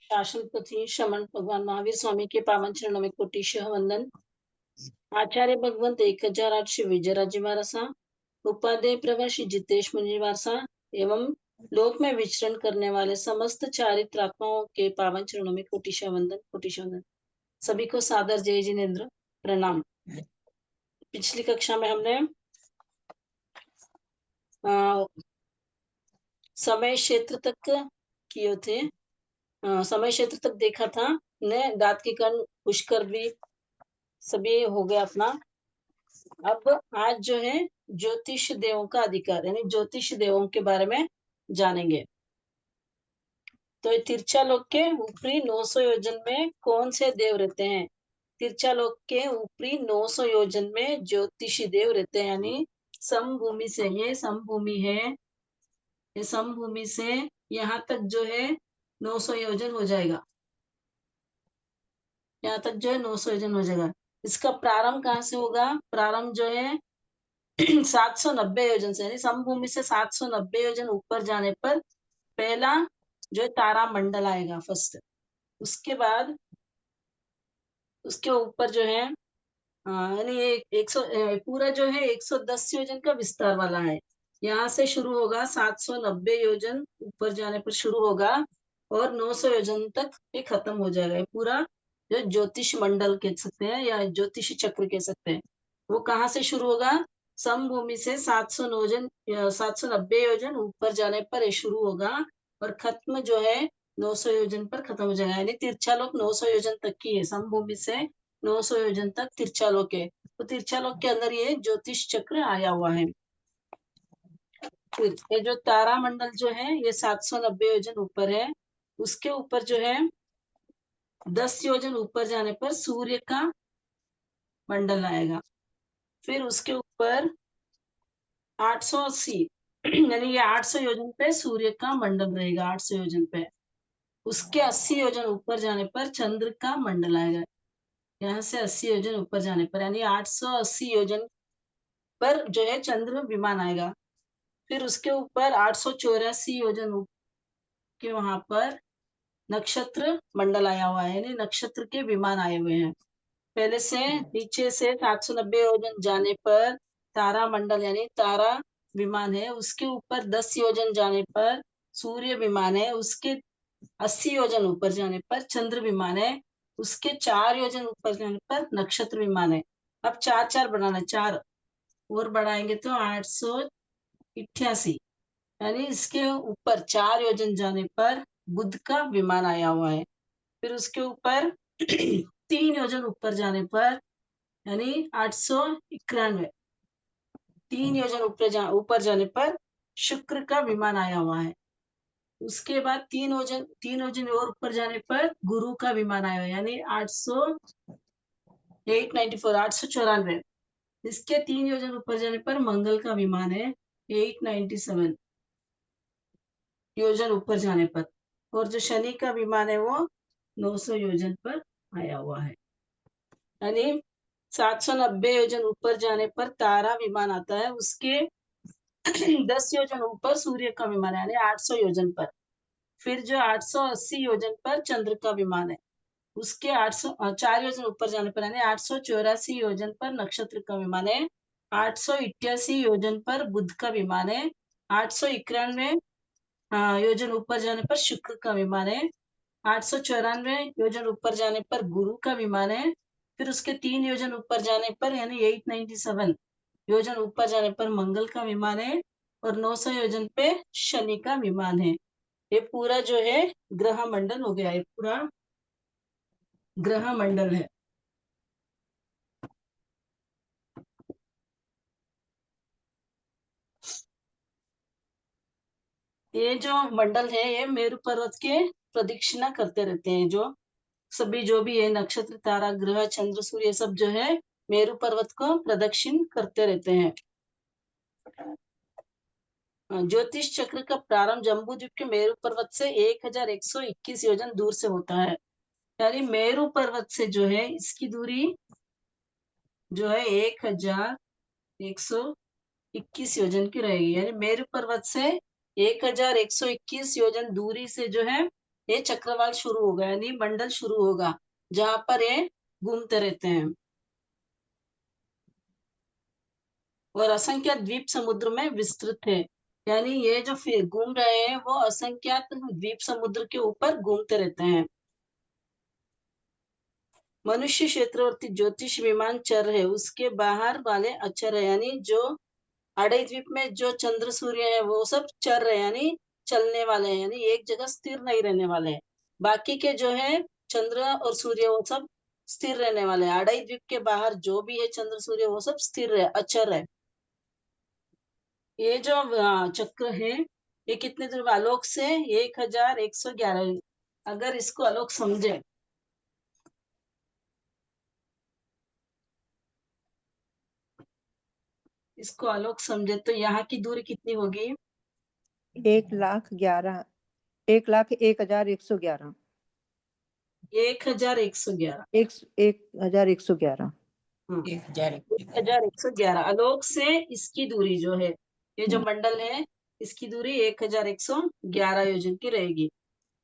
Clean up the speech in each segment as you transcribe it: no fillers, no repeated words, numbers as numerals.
शासनपति श्रमण भगवान महावीर स्वामी के पावन चरणों में कोटिशः वंदन। आचार्य भगवंत 1008 विजयराजे वारसा, उपाध्याय प्रवासी जितेश मुनि वारसा एवं लोक में विचरण करने वाले समस्त चारित्रात्माओं के पावन चरणों में कोटिशः वंदन, कोटिशः वंदन। सभी को सादर जय जिनेन्द्र प्रणाम। पिछली कक्षा में हमने समय क्षेत्र तक किए थे, समय क्षेत्र तक देखा था ने दात की कर्ण पुष्कर भी सभी हो गया अपना। अब आज जो है ज्योतिष देवों का अधिकार यानी ज्योतिष देवों के बारे में जानेंगे। तो ये तिरछालोक के ऊपरी 900 योजन में कौन से देव रहते हैं? तिरछालोक के ऊपरी 900 योजन में ज्योतिषी देव रहते हैं, यानी समभूमि से, ये समभूमि है, ये समभूमि से यहाँ तक जो है 900 योजन हो जाएगा। यहाँ तक जो है 900 योजन हो जाएगा। इसका प्रारंभ कहाँ से होगा? प्रारंभ जो है 790 योजन से, यानी समभूमि से 790 योजन ऊपर जाने पर पहला जो है तारा मंडल आएगा फर्स्ट। उसके बाद उसके ऊपर जो है यानी ये 100 पूरा जो है 110 योजन का विस्तार वाला है। यहाँ से शुरू होगा, 790 योजन ऊपर जाने पर शुरू होगा और 900 योजन तक ये खत्म हो जाएगा। पूरा जो ज्योतिष मंडल कह सकते हैं या ज्योतिष चक्र कह सकते हैं, वो कहाँ से शुरू होगा? समभूमि से 790 योजन ऊपर जाने पर ये शुरू होगा और खत्म जो है 900 योजन पर खत्म हो जाएगा। यानी तिरछालोक 900 योजन तक की है, समभूमि से 900 योजन तक तिरछालोक है। तो तिरछालोक के अंदर ये ज्योतिष चक्र आया हुआ है। ये जो तारा मंडल जो है ये 790 योजन ऊपर है। उसके ऊपर जो है 10 योजन ऊपर जाने पर सूर्य का मंडल आएगा। फिर उसके ऊपर 880 यानी ये 800 योजन पे सूर्य का मंडल रहेगा, 800 योजन पे। उसके 80 योजन ऊपर जाने पर चंद्र का मंडल आएगा। यहाँ से 80 योजन ऊपर जाने पर यानी 880 योजन पर जो है चंद्र विमान आएगा। फिर उसके ऊपर 884 योजन के वहां पर नक्षत्र मंडल आया हुआ है, यानी नक्षत्र के विमान आए हुए हैं। पहले से नीचे से 790 योजन जाने पर तारा मंडल यानी तारा विमान है। उसके ऊपर 10 योजन जाने पर सूर्य विमान है। उसके 80 योजन ऊपर जाने पर चंद्र विमान है। उसके 4 योजन ऊपर जाने पर नक्षत्र विमान है। अब 4 बढ़ाना, 4 और बढ़ाएंगे तो 888, यानी इसके ऊपर 4 योजन जाने पर बुध का विमान आया हुआ है। फिर उसके ऊपर 3 योजन ऊपर जाने पर यानी 891, 3 योजन ऊपर जाने पर शुक्र का विमान आया हुआ है। उसके बाद 3 योजन और ऊपर जाने पर गुरु का विमान आया हुआ है, यानी 894। इसके 3 योजन ऊपर जाने पर मंगल का विमान है, 897 योजन ऊपर जाने पर। और जो शनि का विमान है वो 900 योजन पर आया हुआ है। यानी 790 योजन ऊपर जाने पर तारा विमान आता है। उसके 10 योजन ऊपर सूर्य का विमान है, यानी 800 योजन पर। फिर जो 880 योजन पर चंद्र का विमान है। उसके 4 योजन ऊपर जाने पर यानी 884 योजन पर नक्षत्र का विमान है। 888 योजन पर बुध का विमान है। 891 योजन ऊपर जाने पर शुक्र का विमान है। 894 योजन ऊपर जाने पर गुरु का विमान है। फिर उसके 3 योजन ऊपर जाने पर यानी 897 योजन ऊपर जाने पर मंगल का विमान है और 900 योजन पे शनि का विमान है। ये पूरा जो है ग्रह मंडल हो गया, ये पूरा ग्रह मंडल है। ये जो मंडल है ये मेरु पर्वत के प्रदक्षिणा करते रहते हैं। जो भी है नक्षत्र, तारा, ग्रह, चंद्र, सूर्य, सब जो है मेरु पर्वत को प्रदक्षिण करते रहते हैं। ज्योतिष चक्र का प्रारंभ जम्बूद्वीप के मेरु पर्वत से 1121 योजन दूर से होता है। यानी मेरु पर्वत से जो है इसकी दूरी जो है 1121 योजन की रहेगी। यानी मेरु पर्वत से 1121 योजन दूरी से जो है ये चक्रवाल शुरू होगा, यानी मंडल शुरू होगा जहां पर ये घूमते रहते हैं। और असंख्यात द्वीप समुद्र में विस्तृत है, यानी ये जो फिर घूम रहे हैं वो असंख्यात द्वीप समुद्र के ऊपर घूमते रहते हैं। मनुष्य क्षेत्रवर्ती ज्योतिष विमान चर है, उसके बाहर वाले अचर है, यानी जो अड़ई द्वीप में जो चंद्र सूर्य है वो सब चर है, यानी चलने वाले हैं, यानी एक जगह स्थिर नहीं रहने वाले हैं। बाकी के जो है चंद्र और सूर्य वो सब स्थिर रहने वाले हैं। अड़ई द्वीप के बाहर जो भी है चंद्र सूर्य वो सब स्थिर है, अचर है। ये जो चक्र है ये कितने दूर आलोक से 1111, अगर इसको आलोक समझे, इसको आलोक समझे तो यहाँ की दूरी कितनी होगी? 1,11,000 1,01,111 1111। 1,111 हाँ, 1111 आलोक से इसकी दूरी जो है, ये जो मंडल है इसकी दूरी 1111 योजन की रहेगी।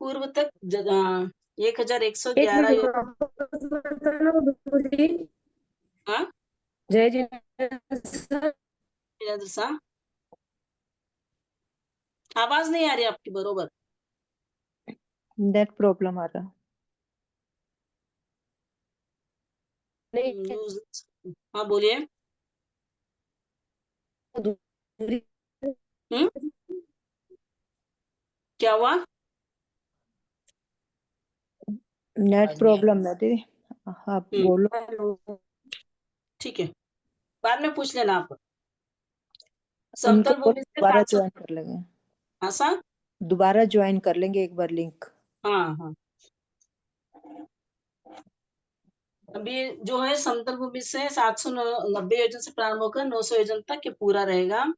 पूर्व तक 1111 योजन। हाँ जय जिनेंद्र सा, आवाज नहीं आ रही आपकी बरोबर। नेट प्रॉब्लम आ रहा हाँ बोलिए। हम्म, क्या हुआ? नेट प्रॉब्लम है दीदी, आप बोलो। ठीक है, बाद में पूछ लेना आप। उनको समतल भूमि से दोबारा 500। ज्वाइन कर लेंगे, हाँ सा, दोबारा ज्वाइन कर लेंगे एक बार लिंक। हाँ हाँ। अभी जो है समतल भूमि से 790 योजन से प्रारंभ होकर 900 योजन तक ये पूरा रहेगा।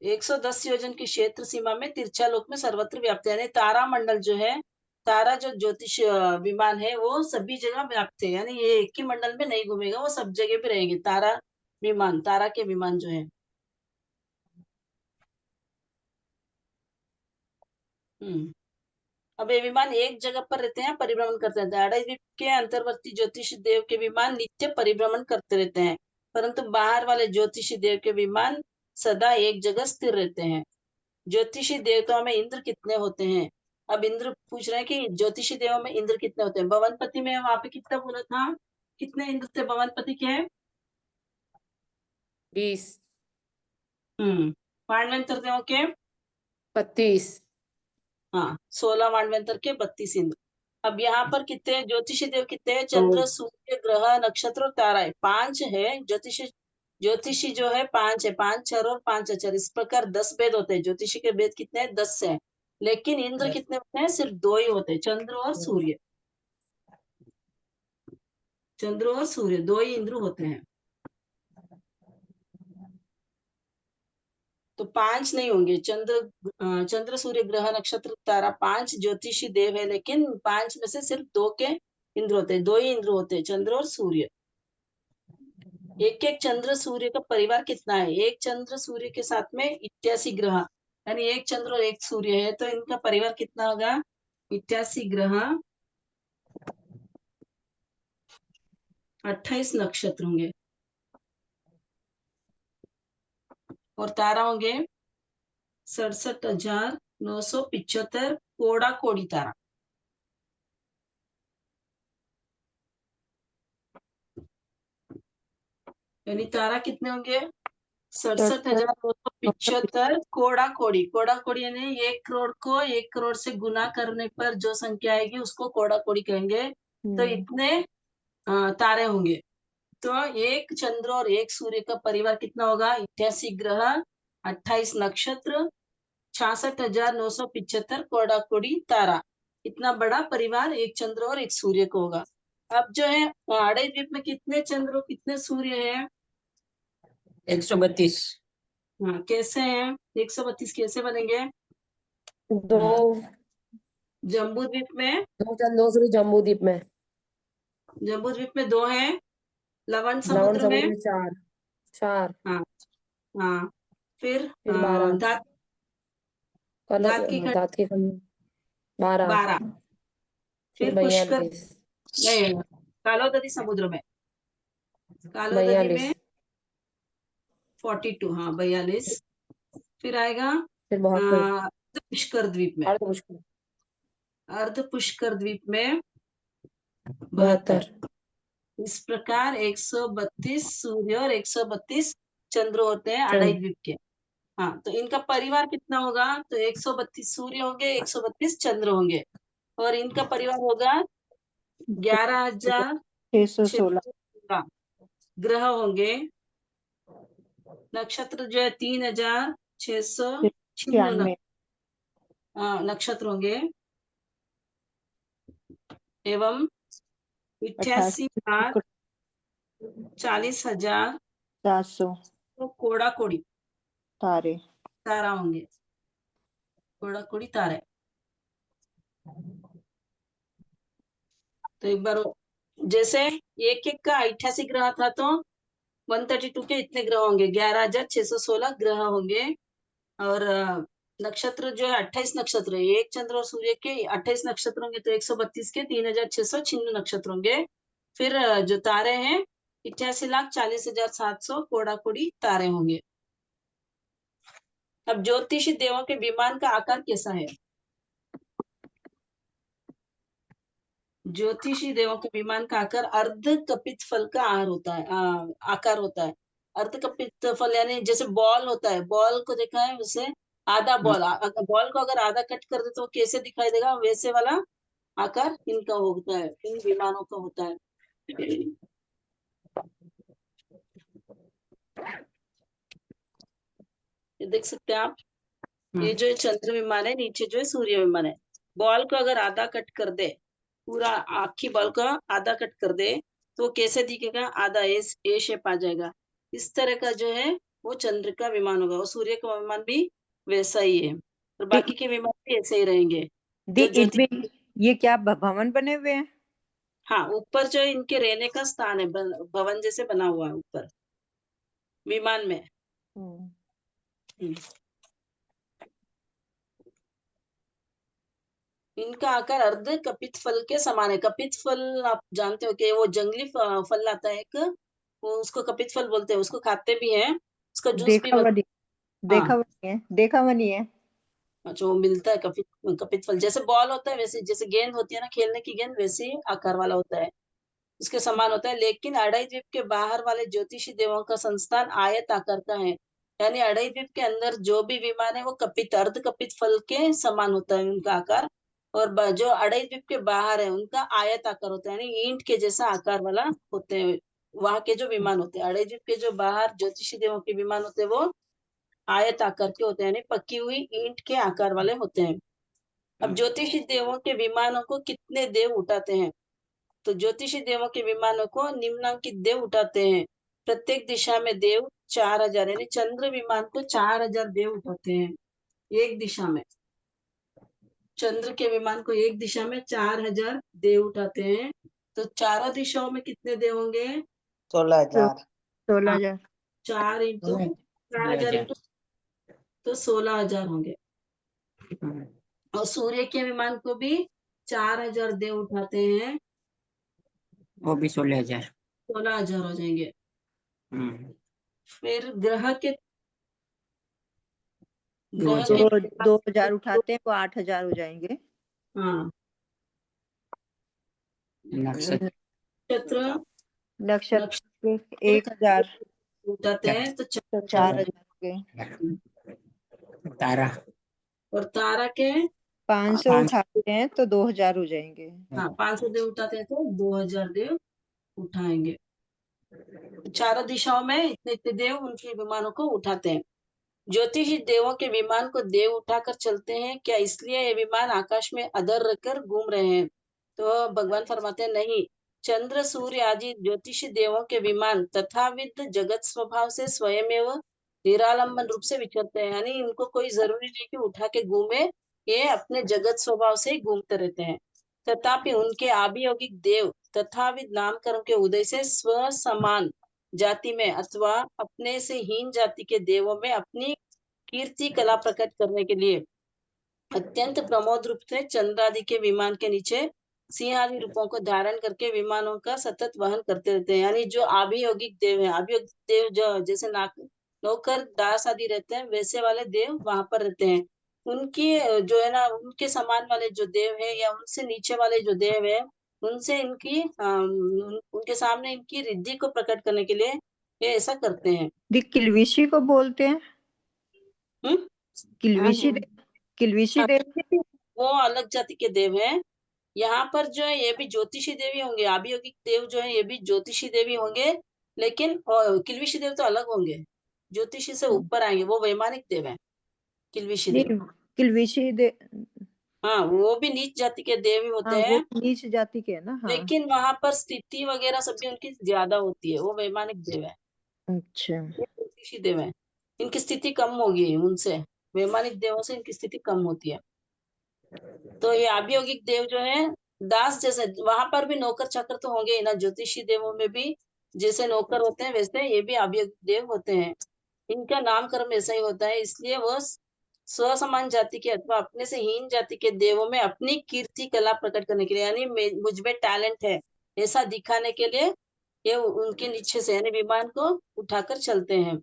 110 योजन की क्षेत्र सीमा में तिरछालोक में सर्वत्र व्याप्त है, यानी तारा मंडल जो है, तारा जो ज्योतिष विमान है वो सभी जगह व्याप्त है, यानी ये एक ही मंडल में नहीं घूमेगा, वो सब जगह पे रहेगी। तारा विमान, तारा के विमान जो है। अब ये विमान एक जगह पर रहते हैं, परिभ्रमण करते रहते हैं। अड़ई द्वीप के अंतर्वर्ती ज्योतिषी देव के विमान नित्य परिभ्रमण करते रहते हैं, परंतु बाहर वाले ज्योतिषी देव के विमान सदा एक जगह स्थिर रहते हैं। ज्योतिषी देवताओं में इंद्र कितने होते हैं? अब इंद्र पूछ रहे हैं कि ज्योतिषी देवों में इंद्र कितने होते हैं। भवनपति में वहां पे कितना बोला था, कितने इंद्र थे भवनपति के? 20। वाणवंतर देवों के 32। हाँ, 16 वाणवंतर के 32 इंद्र। अब यहाँ पर कितने ज्योतिषी देव कितने हैं? चंद्र, सूर्य, ग्रह, नक्षत्र और तारा है, 5 है। ज्योतिषी जो है 5 है, 5 चर और 5 अचर, इस प्रकार 10 भेद होते हैं। ज्योतिषी के भेद कितने हैं? 10 है। लेकिन इंद्र कितने होते हैं? सिर्फ 2 ही होते हैं, चंद्र और सूर्य। चंद्र और सूर्य 2 ही इंद्र होते हैं, तो 5 नहीं होंगे। चंद्र, सूर्य, ग्रह, नक्षत्र, तारा 5 ज्योतिषी देव है, लेकिन 5 में से सिर्फ 2 के इंद्र होते हैं, 2 ही इंद्र होते हैं, चंद्र और सूर्य। एक एक चंद्र सूर्य का परिवार कितना है? एक चंद्र सूर्य के साथ में 88 ग्रह, यानी एक चंद्र और एक सूर्य है, तो इनका परिवार कितना होगा? 88 ग्रह, 28 नक्षत्र होंगे, और तारा होंगे 67,975 कोड़ा कोड़ी तारा। यानी तारा कितने होंगे? 67,975 कोड़ा कोड़ी। कोड़ा कोड़ी यानी 1 करोड़ को 1 करोड़ से गुना करने पर जो संख्या आएगी उसको कोड़ा कोड़ी कहेंगे। तो इतने तारे होंगे। तो एक चंद्र और एक सूर्य का परिवार कितना होगा? 88 ग्रह, 28 नक्षत्र, 66,975 कोड़ा कोड़ी तारा। इतना बड़ा परिवार एक चंद्र और एक सूर्य को होगा। अब जो है अड़ई द्वीप में कितने चंद्र और कितने सूर्य है? 132। हाँ, कैसे हैं? 132 कैसे बनेंगे? 2 जम्बू द्वीप में, 2 चंद्र सूर्य जम्बू द्वीप में, जम्बू द्वीप में 2 है, लवण लवण समुद्र में। समुद्र में 4। हाँ हाँ, फिर फिर 12 दात, कनक दात की खंड, दात के खंड 12 12 फिर फिर पुष्कर 42 नहीं, कालोदरी समुद्र में, कालोदरी में 42, हाँ 42। फिर आएगा फिर 72 पुष्कर द्वीप में, अर्ध पुष्कर अर्ध पुष्कर द्वीप में 72। 72 इस प्रकार 132 सूर्य और 132 चंद्र होते हैं अढ़ाई चंद्र द्वीप के। हाँ, तो इनका परिवार कितना होगा? तो 132 सूर्य होंगे, 132 चंद्र होंगे, और इनका परिवार होगा 616 11,616 ग्रह होंगे। नक्षत्र जो है 3,696 नक्षत्र होंगे, एवं 88,40,000 700 कोड़ा कोड़ी तारे। तारा होंगे, कोड़ा कोड़ी तारे। तो एक बार जैसे एक एक का 88 ग्रह था, तो 132 के इतने ग्रह होंगे, 11,616 ग्रह होंगे। और नक्षत्र जो है 28 नक्षत्र है, एक चंद्र और सूर्य के 28 नक्षत्र होंगे, तो 132 के 3,696 नक्षत्र होंगे। फिर जो तारे हैं 88,40,700 कोड़ा कोड़ी तारे होंगे। अब ज्योतिषी देवों के विमान का आकार कैसा है? ज्योतिषी देवों के विमान का आकार अर्ध कपित फल का आकार होता है। अर्ध कपित फल यानी जैसे बॉल होता है, बॉल को देखा है उसे आधा बॉल, बॉल को अगर आधा कट कर दे तो कैसे दिखाई देगा, वैसे वाला आकार इनका होता है, इन विमानों का होता है। ये देख सकते हैं आप, ये जो चंद्र विमान है, नीचे जो है सूर्य विमान है। बॉल को अगर आधा कट कर दे, पूरा आखी बॉल को आधा कट कर दे, तो कैसे दिखेगा? आधा ए शेप आ जाएगा। इस तरह का जो है वो चंद्र का विमान होगा, और सूर्य का विमान भी वैसा ही है, और बाकी के विमान भी ऐसे ही रहेंगे। जो ज्योति ये क्या भवन बने हुए हैं? हाँ, ऊपर जो इनके रहने का स्थान है, भवन जैसे बना हुआ है ऊपर विमान में। इनका आकार अर्ध कपित फल के समान है। कपित फल आप जानते हो कि वो जंगली फल आता है एक, वो उसको कपित फल बोलते हैं, उसको खाते भी हैं, उसका जूस भी बनता देखा हुआ नहीं है। अच्छा, वो मिलता है कपित फल, जैसे बॉल होता है वैसे, जैसे गेंद होती है ना, खेलने की गेंद, वैसे ही आकार वाला होता है, उसके समान होता है। लेकिन अढ़ाई द्वीप के बाहर वाले ज्योतिषी देवों का संस्थान आयत आकार का है, यानी अढ़ाई द्वीप के अंदर जो भी विमान है वो अर्ध कपित फल के समान होता है उनका आकार, और जो अढ़ाई द्वीप के बाहर है उनका आयत आकार होता है, यानी ईंट के जैसा आकार वाला होते हैं वहां के जो विमान होते हैं। अढ़ाई द्वीप के जो बाहर ज्योतिषी देवों के विमान होते हैं वो आयत आकार के होते हैं, यानी पकी हुई ईंट के आकार वाले होते हैं। अब ज्योतिषी देवों के विमानों को कितने देव उठाते हैं? तो ज्योतिषी देवों के विमानों को निम्नांकित देव उठाते हैं। प्रत्येक दिशा में देव 4,000, यानी चंद्र विमान को 4,000 देव उठाते हैं एक दिशा में। चंद्र के विमान को एक दिशा में 4,000 देव उठाते हैं। तो चारों दिशाओं में कितने देव होंगे? 16,000। 16,000 4 इंटू 4,000 इंटू तो 16,000 होंगे। और सूर्य के विमान को भी 4,000 देव उठाते हैं, वो भी 16,000। 16,000 हो जाएंगे। फिर ग्रह के 2,000 उठाते हैं वो 8,000 हो जाएंगे। हाँ, नक्षत्र नक्षत्र 1,000 उठाते हैं तो तो 4,000 हो गए। तारा और तारा के 500 उठाते हैं तो 2,000 हो जाएंगे। हाँ, 500 देव उठाते हैं तो 2,000 देव उठाएंगे। चारों दिशाओं में इतने इतने देव उनके विमानों को उठाते हैं। ज्योतिषी देवों के विमान को देव उठाकर चलते हैं क्या? इसलिए ये विमान आकाश में अधर रखकर घूम रहे हैं? तो भगवान फरमाते हैं नहीं, चंद्र सूर्य आदि ज्योतिषी देवों के विमान तथाविध जगत स्वभाव से स्वयमेव निरालंबन रूप से विचरते हैं, यानी इनको कोई जरूरी नहीं कि उठा के घूमे, ये अपने जगत स्वभाव से ही घूमते रहते हैं। तथापि उनके आभियोगिक देव तथाविध नामकरण के उदय से स्व समान जाति में अथवा अपने से हीन जाति के देवों में अपनी कीर्ति कला प्रकट करने के लिए अत्यंत प्रमोद रूप से चंद्रादि के विमान के नीचे सिंह आदि रूपों को धारण करके विमानों का सतत वहन करते रहते हैं। यानी जो आभियोगिक देव है, आभियोगिक देव जो जैसे नौकर दास आदि रहते हैं, वैसे वाले देव वहां पर रहते हैं। उनकी जो है ना, उनके समान वाले जो देव है या उनसे नीचे वाले जो देव है, उनसे इनकी उनके सामने इनकी रिद्धि को प्रकट करने के लिए ये ऐसा करते हैं। किलविशी को बोलते हैं। हम्म किलविशी किलविशी देव वो अलग जाति के देव हैं। यहाँ पर जो है ये भी ज्योतिषी देवी होंगे, आभियोगिक देव जो है ये भी ज्योतिषी देवी होंगे, लेकिन किलविशी देव तो अलग होंगे, ज्योतिषी से ऊपर आएंगे, वो वैमानिक देव है किलविशी देव। किलविशी देव, हाँ, वो भी नीच जाति के देव ही होते हाँ वो हैं, नीच जाति के है ना। हाँ लेकिन वहां पर स्थिति वगैरह सब भी उनकी ज्यादा होती है, वो वैमानिक देव है, अच्छा। ये ज्योतिषी देव है। इनकी स्थिति कम होगी उनसे, वैमानिक देवों से इनकी स्थिति कम होती है। तो ये आभियोगिक देव जो है दास जैसे, वहां पर भी नौकर चाकर तो होंगे ही ना, ज्योतिषी देवों में भी जैसे नौकर होते हैं वैसे ये भी आभियोगिक देव होते हैं। इनका नामकरण ऐसा ही होता है, इसलिए वो स्वसमान जाति के अथवा अपने से हीन जाति के देवों में अपनी कीर्ति कला प्रकट करने के लिए, यानी मुझ में टैलेंट है ऐसा दिखाने के लिए ये उनके नीचे से यानी विमान को उठाकर चलते हैं।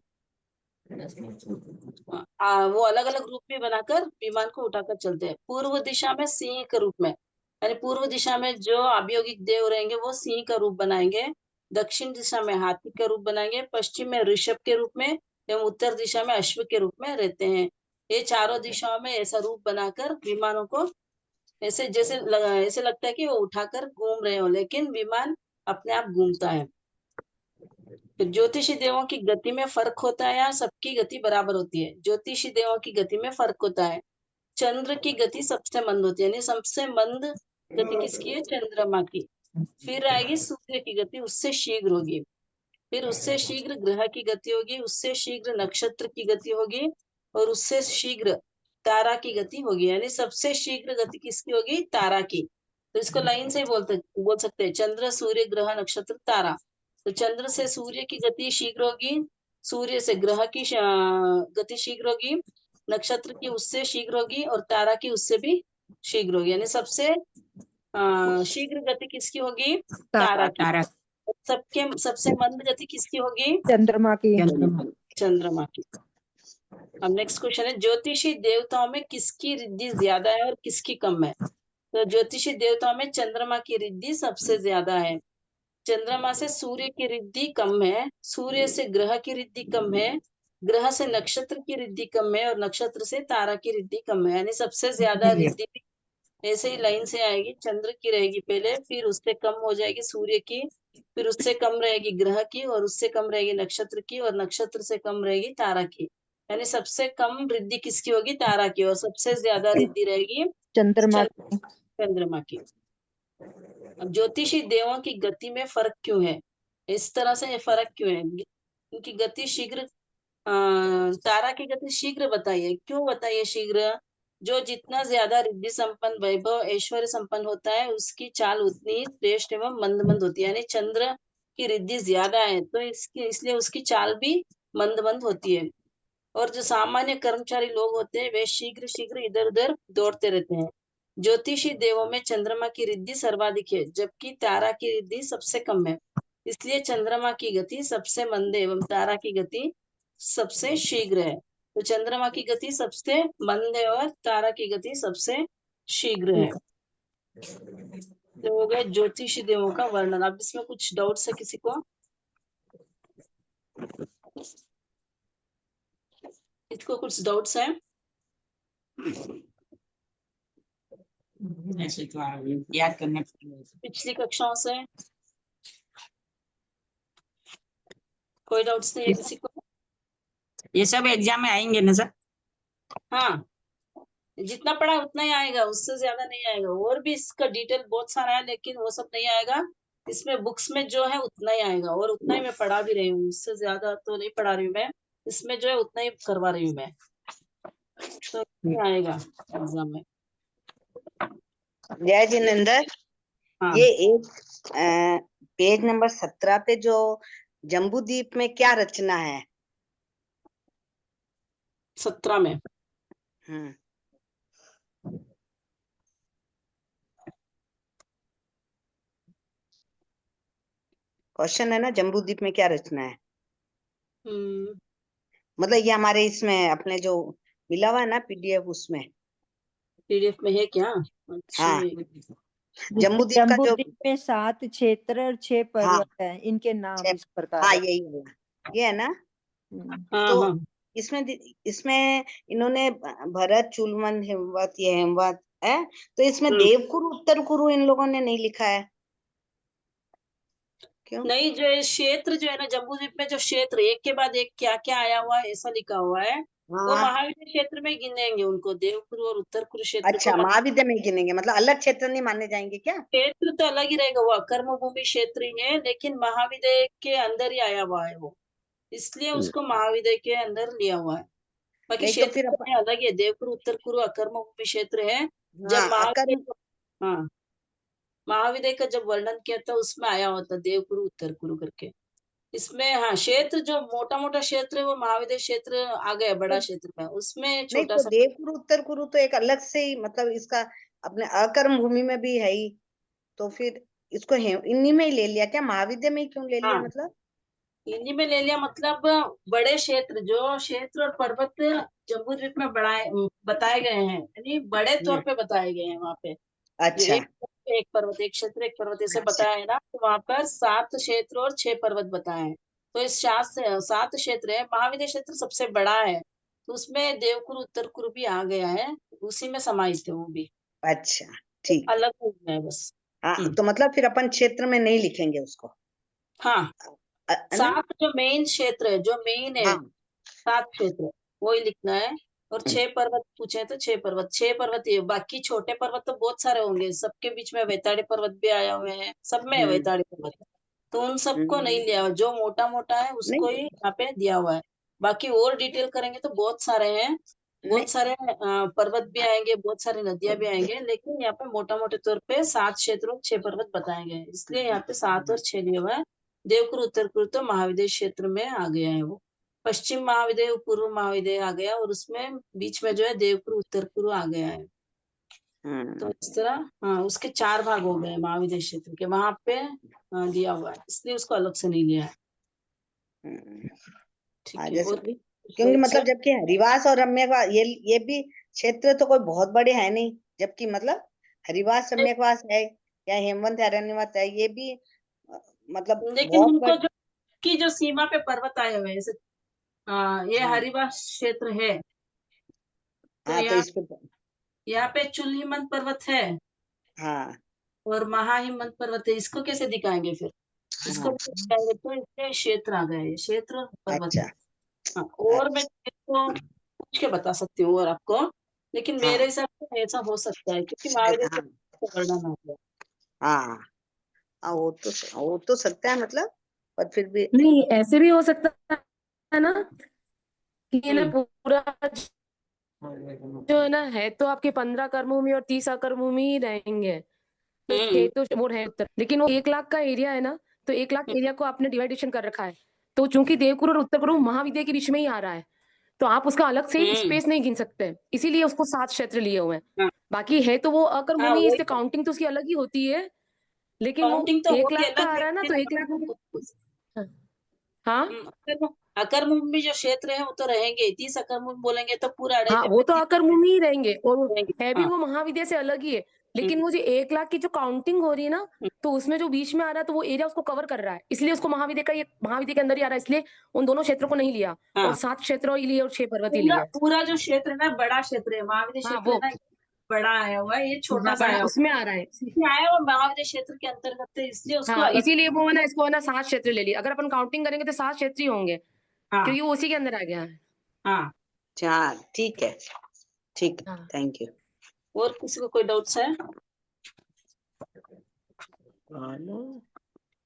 वो अलग अलग रूप में बनाकर विमान को उठाकर चलते हैं। पूर्व दिशा में सिंह के रूप में, यानी पूर्व दिशा में जो अभियोगिक देव रहेंगे वो सिंह का रूप बनाएंगे, दक्षिण दिशा में हाथी का रूप बनाएंगे, पश्चिम में ऋषभ के रूप में एवं उत्तर दिशा में अश्व के रूप में रहते हैं। ये चारों दिशाओं में ऐसा रूप बनाकर विमानों को ऐसे ऐसे लगता है कि वो उठाकर घूम रहे हो, लेकिन विमान अपने आप घूमता है। तो ज्योतिषी देवों की गति में फर्क होता है या सबकी गति बराबर होती है? ज्योतिषी देवों की गति में फर्क होता है। चंद्र की गति सबसे मंद होती है, यानी सबसे मंद गति किसकी है? चंद्रमा की। फिर आएगी सूर्य की गति, उससे शीघ्र होगी। फिर उससे शीघ्र ग्रह की गति होगी, उससे शीघ्र नक्षत्र की गति होगी, और उससे शीघ्र तारा की गति होगी। यानी सबसे शीघ्र गति किसकी होगी? तारा की। तो इसको लाइन से बोल सकते हैं, चंद्र सूर्य ग्रह नक्षत्र तारा। तो चंद्र से सूर्य की गति शीघ्र होगी, सूर्य से ग्रह की गति शीघ्र होगी, नक्षत्र की उससे शीघ्र होगी, और तारा की उससे भी शीघ्र होगी। यानी सबसे शीघ्र गति किसकी होगी? तारा की। तारा सबसे मंद गति किसकी होगी? चंद्रमा की। चंद्रमा की। अब नेक्स्ट क्वेश्चन है, ज्योतिषी देवताओं में किसकी रिद्धि ज्यादा है और किसकी कम है? तो ज्योतिषी देवताओं में चंद्रमा की रिद्धि सबसे ज्यादा है। चंद्रमा से सूर्य की रिद्धि कम है, सूर्य से ग्रह की रिद्धि कम है, ग्रह से नक्षत्र की रिद्धि कम है, और नक्षत्र से तारा की रिद्धि कम है। यानी सबसे ज्यादा रिद्धि ऐसे ही लाइन से आएगी, चंद्र की रहेगी पहले, फिर उससे कम हो जाएगी सूर्य की, फिर उससे कम रहेगी ग्रह की, और उससे कम रहेगी नक्षत्र की, और नक्षत्र से कम रहेगी तारा की। यानी सबसे कम रिद्धि किसकी होगी? तारा की, और सबसे ज्यादा रिद्धि रहेगी चंद्रमा चंद्रमा की। अब ज्योतिषी देवों की गति में फर्क क्यों है? इस तरह से ये फर्क क्यों है? उनकी गति शीघ्र, तारा की गति शीघ्र बताइए, क्यों बताइए शीघ्र? जो जितना ज्यादा रिद्धि संपन्न, वैभव ऐश्वर्य संपन्न होता है, उसकी चाल उतनी श्रेष्ठ एवं मंद मंद होती है। यानी चंद्र की रिद्धि ज्यादा है तो इसलिए उसकी चाल भी मंद मंद होती है। और जो सामान्य कर्मचारी लोग होते हैं वे शीघ्र शीघ्र इधर उधर दौड़ते रहते हैं। ज्योतिषी देवों में चंद्रमा की रिद्धि सर्वाधिक है, जबकि तारा की रिद्धि सबसे कम है। इसलिए चंद्रमा की गति सबसे मंद एवं तारा की गति सबसे शीघ्र है। तो चंद्रमा की गति सबसे मंद है और तारा की गति सबसे शीघ्र है। तो हो गया ज्योतिषी देवों का वर्णन। अब इसमें कुछ डाउट्स है किसी को? इसको कुछ डाउट्स है? ऐसे तो याद करने पिछली कक्षाओं से कोई डाउट्स नहीं है किसी को? ये सब एग्जाम में आएंगे ना सर? हाँ, जितना पढ़ा उतना ही आएगा, उससे ज्यादा नहीं आएगा। और भी इसका डिटेल बहुत सारा है, लेकिन वो सब नहीं आएगा। इसमें बुक्स में जो है उतना ही आएगा, और उतना ही मैं पढ़ा भी रही हूँ, उससे ज्यादा तो नहीं पढ़ा रही हूँ मैं। इसमें जो है उतना ही करवा रही हूँ मैं, तो आएगा एग्जाम में। जय जिनेंद्र, हाँ, ये एक पेज नंबर 17 पे जो जम्बूद्वीप में क्या रचना है? 17 में क्वेश्चन है ना, जम्बू द्वीप में क्या रचना है? मतलब ये हमारे इसमें अपने जो मिला हुआ है ना पीडीएफ, उसमें। पीडीएफ में है क्या? अच्छा, हाँ, जिसमें जम्बू द्वीप का जो, जम्बूद्वीप में 7 क्षेत्र और 6 हाँ पर्वत है, इनके नाम इस प्रकार हाँ है। यही वाला, ये है ना। हाँ तो हाँ इसमें इन्होंने भरत, चुलमन, हेमवत, ये हेमवत है, तो इसमें हम्म। देवकुरु, उत्तर कुरु इन लोगों ने नहीं लिखा है, क्यों? नहीं, जो ये क्षेत्र जो है ना जम्बू द्वीप में, जो क्षेत्र एक के बाद एक क्या क्या आया हुआ है ऐसा लिखा हुआ है, वो हाँ, महाविद्य क्षेत्र में गिनेंगे उनको, देवकुरु और उत्तर कुरु क्षेत्र अच्छा, को। महाविद्या में गिनेंगे, मतलब अलग क्षेत्र नहीं माने जाएंगे क्या? क्षेत्र तो अलग ही रहेगा, वो अकर्म भूमि क्षेत्र ही है, लेकिन महाविद्य के अंदर ही आया हुआ है वो, इसलिए उसको महाविद्य के अंदर लिया हुआ है। बाकी नहीं तो क्षेत्र फिर तो है, अलग ही है, देवकुरु उत्तर कुरु अकर्म भूमि क्षेत्र है। हाँ, जब महाविद्य अकर्म, हाँ, महाविद्य का जब वर्णन किया था उसमें आया हुआ था देवकुरु उत्तर कुरु करके। इसमें हाँ, क्षेत्र जो मोटा मोटा क्षेत्र है वो महाविद्य क्षेत्र आ गया, बड़ा क्षेत्र में, उसमें नहीं छोटा तो सा। देवकुरु उत्तर कुरु तो एक अलग से ही, मतलब इसका अपने अकर्म भूमि में भी है ही, तो फिर इसको इन्हीं में ही ले लिया क्या, महाविद्या में ही क्यों ले लिया हाँ, मतलब? हिंदी में ले लिया, मतलब बड़े क्षेत्र, जो क्षेत्र और पर्वत जम्बू द्वीप में बताए गए हैं, यानी बड़े तौर पे बताए गए हैं वहाँ पे। जो अच्छा एक पर्वत, एक क्षेत्र, एक पर्वत ऐसे अच्छा बताया है ना, तो वहां पर 7 क्षेत्र और 6 पर्वत बताए हैं। तो इस 7 क्षेत्र है, महाविद्य क्षेत्र सबसे बड़ा है, तो उसमें देवकुरु उत्तर कुरु भी आ गया है, उसी में समाहित है वो भी, अच्छा, ठीक है। अलग हो गया है बस। हाँ, तो मतलब फिर अपन क्षेत्र में नहीं लिखेंगे उसको, हाँ, है ना? 7 जो मेन क्षेत्र है, जो मेन है, हाँ 7 क्षेत्र वो ही लिखना है। और 6 पर्वत पूछे तो 6 पर्वत, 6 पर्वत ये, बाकी छोटे पर्वत तो बहुत सारे होंगे, सबके बीच में वैताड़ी पर्वत भी आया हुए हैं, सब में है हम्म, वैताड़ी पर्वत, तो उन सबको नहीं हम्म, लिया हुआ, जो मोटा मोटा है उसको नहीं ही यहाँ पे दिया हुआ है। बाकी और डिटेल करेंगे तो बहुत सारे हैं, नहीं, बहुत सारे पर्वत भी आएंगे, बहुत सारी नदियां भी आएंगे, लेकिन यहाँ पे मोटा मोटे तौर पे 7 क्षेत्र और 6 पर्वत बताए गए हैं, इसलिए यहाँ पे 7 और 6 लिया हुआ है। देवकुरु उत्तर कुरु तो महाविद्य क्षेत्र में आ गया है वो, पश्चिम महाविद्य पूर्व महाविद्य आ गया, और उसमें बीच में जो है देवकुरु उत्तर कुरु आ गया है। तो इस तरह हाँ, उसके 4 भाग हो गए महाविद्य क्षेत्र के, वहां पे दिया हुआ है, इसलिए उसको अलग से नहीं लिया है। हम्म, हाँ ठीक है, जैसे और भी कुछ क्योंकि डाउट्स है? मतलब जबकि हरिवास और रम्यवास ये भी क्षेत्र तो कोई बहुत बड़े है नहीं, जबकि मतलब हरिवास रम्यवास है या हेमवंत अरण्यवत है, ये भी मतलब लेकिन बहुत उनको बड़े। जो की जो सीमा पे पर्वत आए हुए हैं, जैसे ये हाँ हरिवास क्षेत्र है, तो हाँ, तो यहाँ इस पे, यहाँ पे चुल्हीमन पर्वत है हाँ और महाहिमवंत पर्वत है, इसको कैसे दिखाएंगे फिर? इसको हाँ, भी दिखाएंगे तो इसके क्षेत्र आ गए, ये क्षेत्र और पर्वत है। अच्छा हाँ, और मैं अच्छा, इसको पूछ के बता सकती हूँ और आपको, लेकिन मेरे हाँ हिसाब से ऐसा हो सकता है, क्योंकि शायद, महाविद्य हाँ से वर्णन आ गया। हाँ हाँ, हो तो सकता है मतलब, पर फिर भी नहीं, ऐसे भी हो सकता है ना कि ये ना हम्म पूरा जो है ना, है तो आपके 15 कर्म भूमि और 30 अकर्म भूमि ही रहेंगे, तो हम्म 6 तो वो है उत्तर, लेकिन वो 1 लाख का एरिया है ना, तो 1 लाख एरिया को आपने डिवाइडेशन कर रखा है, तो चूंकि देवकुरु और उत्तर कुरु महाविद्या के बीच में ही आ रहा है, तो आप उसका अलग से हम्म, स्पेस नहीं गिन सकते, इसीलिए उसको 7 क्षेत्र लिए हुए हैं। हाँ बाकी है तो वो अकर्म हाँ, भूमि, वही इसलिए तो, काउंटिंग तो उसकी अलग ही होती है, लेकिन वो काउंटिंग तो 1 लाख होगी का अलग, आ रहा है ना, तो लेकिन 1 लाख। हाँ अकर्म में जो क्षेत्र है वो तो रहेंगे, 30 अकर्म बोलेंगे तो पूरा हाँ, अड़े वो तो अकर्म भूमि ही रहेंगे, और रहेंगे। है भी हाँ, वो महाविद्या से अलग ही है, हम्म, लेकिन वो जो 1 लाख की जो काउंटिंग हो रही है ना, तो उसमें जो बीच में आ रहा है, तो वो एरिया उसको कवर कर रहा है, इसलिए उसको महाविद्या का, ये महाविद्या के अंदर ही आ रहा है, इसलिए उन दोनों क्षेत्रों को नहीं लिया, और हाँ, 7 क्षेत्रों ही लिए और 6 पर्वत ही पूरा लिए। पूरा जो क्षेत्र है ना बड़ा क्षेत्र है, महाविद्य हाँ क्षेत्र है वो, ना, बड़ा आया हुआ है, ये छोटा हाँ सा बड़ा आया हुआ उसमें आ रहा है। है, इसमें आया हुआ महाविद्य क्षेत्र के अंतर्गत है, इसलिए उसको हाँ, अलग। इसीलिए वो है ना, इसको है ना 7 क्षेत्र ले लिया, अगर अपन काउंटिंग करेंगे तो 7 क्षेत्र ही होंगे, हाँ क्योंकि वो उसी के अंदर आ गया है। हाँ, हाँ ठीक है, ठीक है, हाँ थैंक यू। और किसी को कोई डाउट्स है?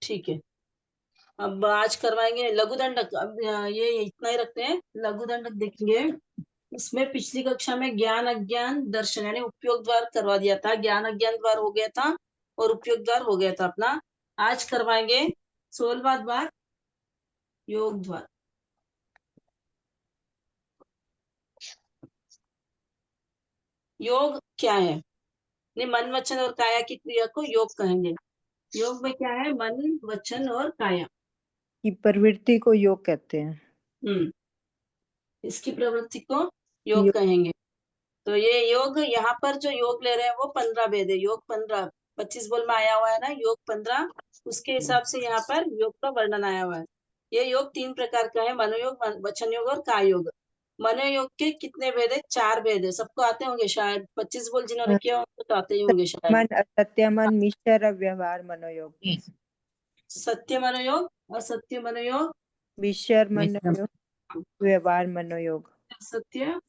ठीक है, अब आज करवाएंगे लघु दंडक, अब ये इतना ही रखते हैं, लघु दंडक देखेंगे। उसमें पिछली कक्षा में ज्ञान अज्ञान दर्शन यानी उपयोग द्वार करवा दिया था, ज्ञान अज्ञान द्वार हो गया था और उपयोग द्वार हो गया था अपना। आज करवाएंगे 16वां द्वार, योग द्वार। योग क्या है? मन वचन और काया की क्रिया को योग कहेंगे। योग में क्या है? मन, वचन और काया। की प्रवृत्ति को योग कहते हैं। हम्म, इसकी प्रवृत्ति को योग योग। कहेंगे। तो ये योग, यहाँ पर जो योग ले रहे हैं वो 15 भेद है। योग 15, 25 बोल में आया हुआ है ना, योग 15, उसके हिसाब से यहाँ पर योग का वर्णन आया हुआ है। ये योग 3 प्रकार का है, मनोयोग, वचन योग और काय योग। मनोयोग के कितने भेद है? 4 भेद है। सबको आते होंगे शायद, 25 बोल जिन्होंने किया उनको तो आते ही होंगे शायद। मन, असत्य मन, मिश्र व्यवहार मनोयोग। सत्य मनोयोग, असत्य मनोयोग, मिश्र मनोयोग, व्यवहार मनोयोग। सत्य,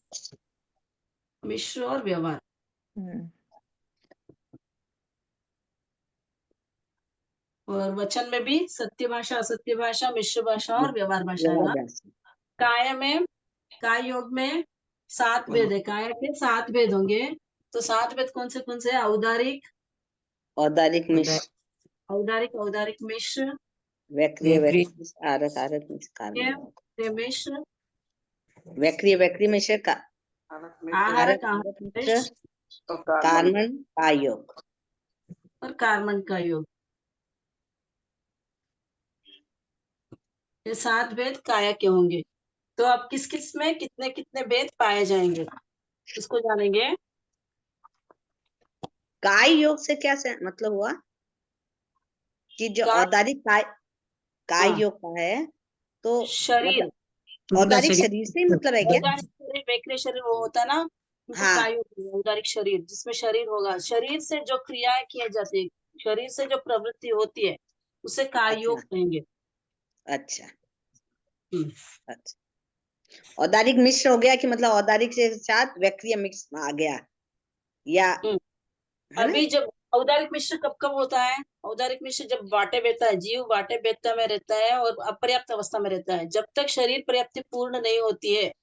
मिश्र और व्यवहार। हम्म। और वचन में भी सत्य भाषा, असत्य भाषा, मिश्र भाषा और व्यवहार भाषा है ना। काय में, काय योग में 7 भेद है। काय के 7 भेद होंगे। तो 7 भेद कौन से हैं? औदारिक, औदारिक मिश्र, औदारिक, औदारिक मिश्र, वैक्रिय मिश्र, आरक आरक मिश्र, कार्बन मिश्र, वैक्रिय मिश्र का आहारक, आहारक मिश्र, मिश्र कार्बन का योग और कार्बन का योग। ये 7 भेद काया के होंगे। तो अब किस किस में कितने कितने भेद पाए जाएंगे उसको जानेंगे। काय योग से क्या मतलब हुआ कि जो काय- औदारिक काय हाँ, योग का है तो शरीर, मतलब औदारिक शरीर से ही मतलब है क्या? औदारिक शरीर, वैक्रिय शरीर वो होता है ना, उनको हाँ। काय योग बोलते हैं। औदारिक शरीर जिसमें शरीर होगा, शरीर से जो क्रियाएं की जाती है, शरीर से जो प्रवृत्ति होती है उसे काय योग अच्छा कहेंगे। अच्छा हम्म। अच्छा। औदारिक मिश्र हो गया कि मतलब औदारिक से साथ वैक्रिय मिक्स आ गया या हम्म। है ना? अभी जब औदारिक मिश्र कब कब होता है? औदारिक मिश्र जब वाटे बेता है, जीव वाटे बेता में रहता है और अपर्याप्त अवस्था में रहता है। जब तक शरीर पर्याप्ति पूर्ण नहीं होती है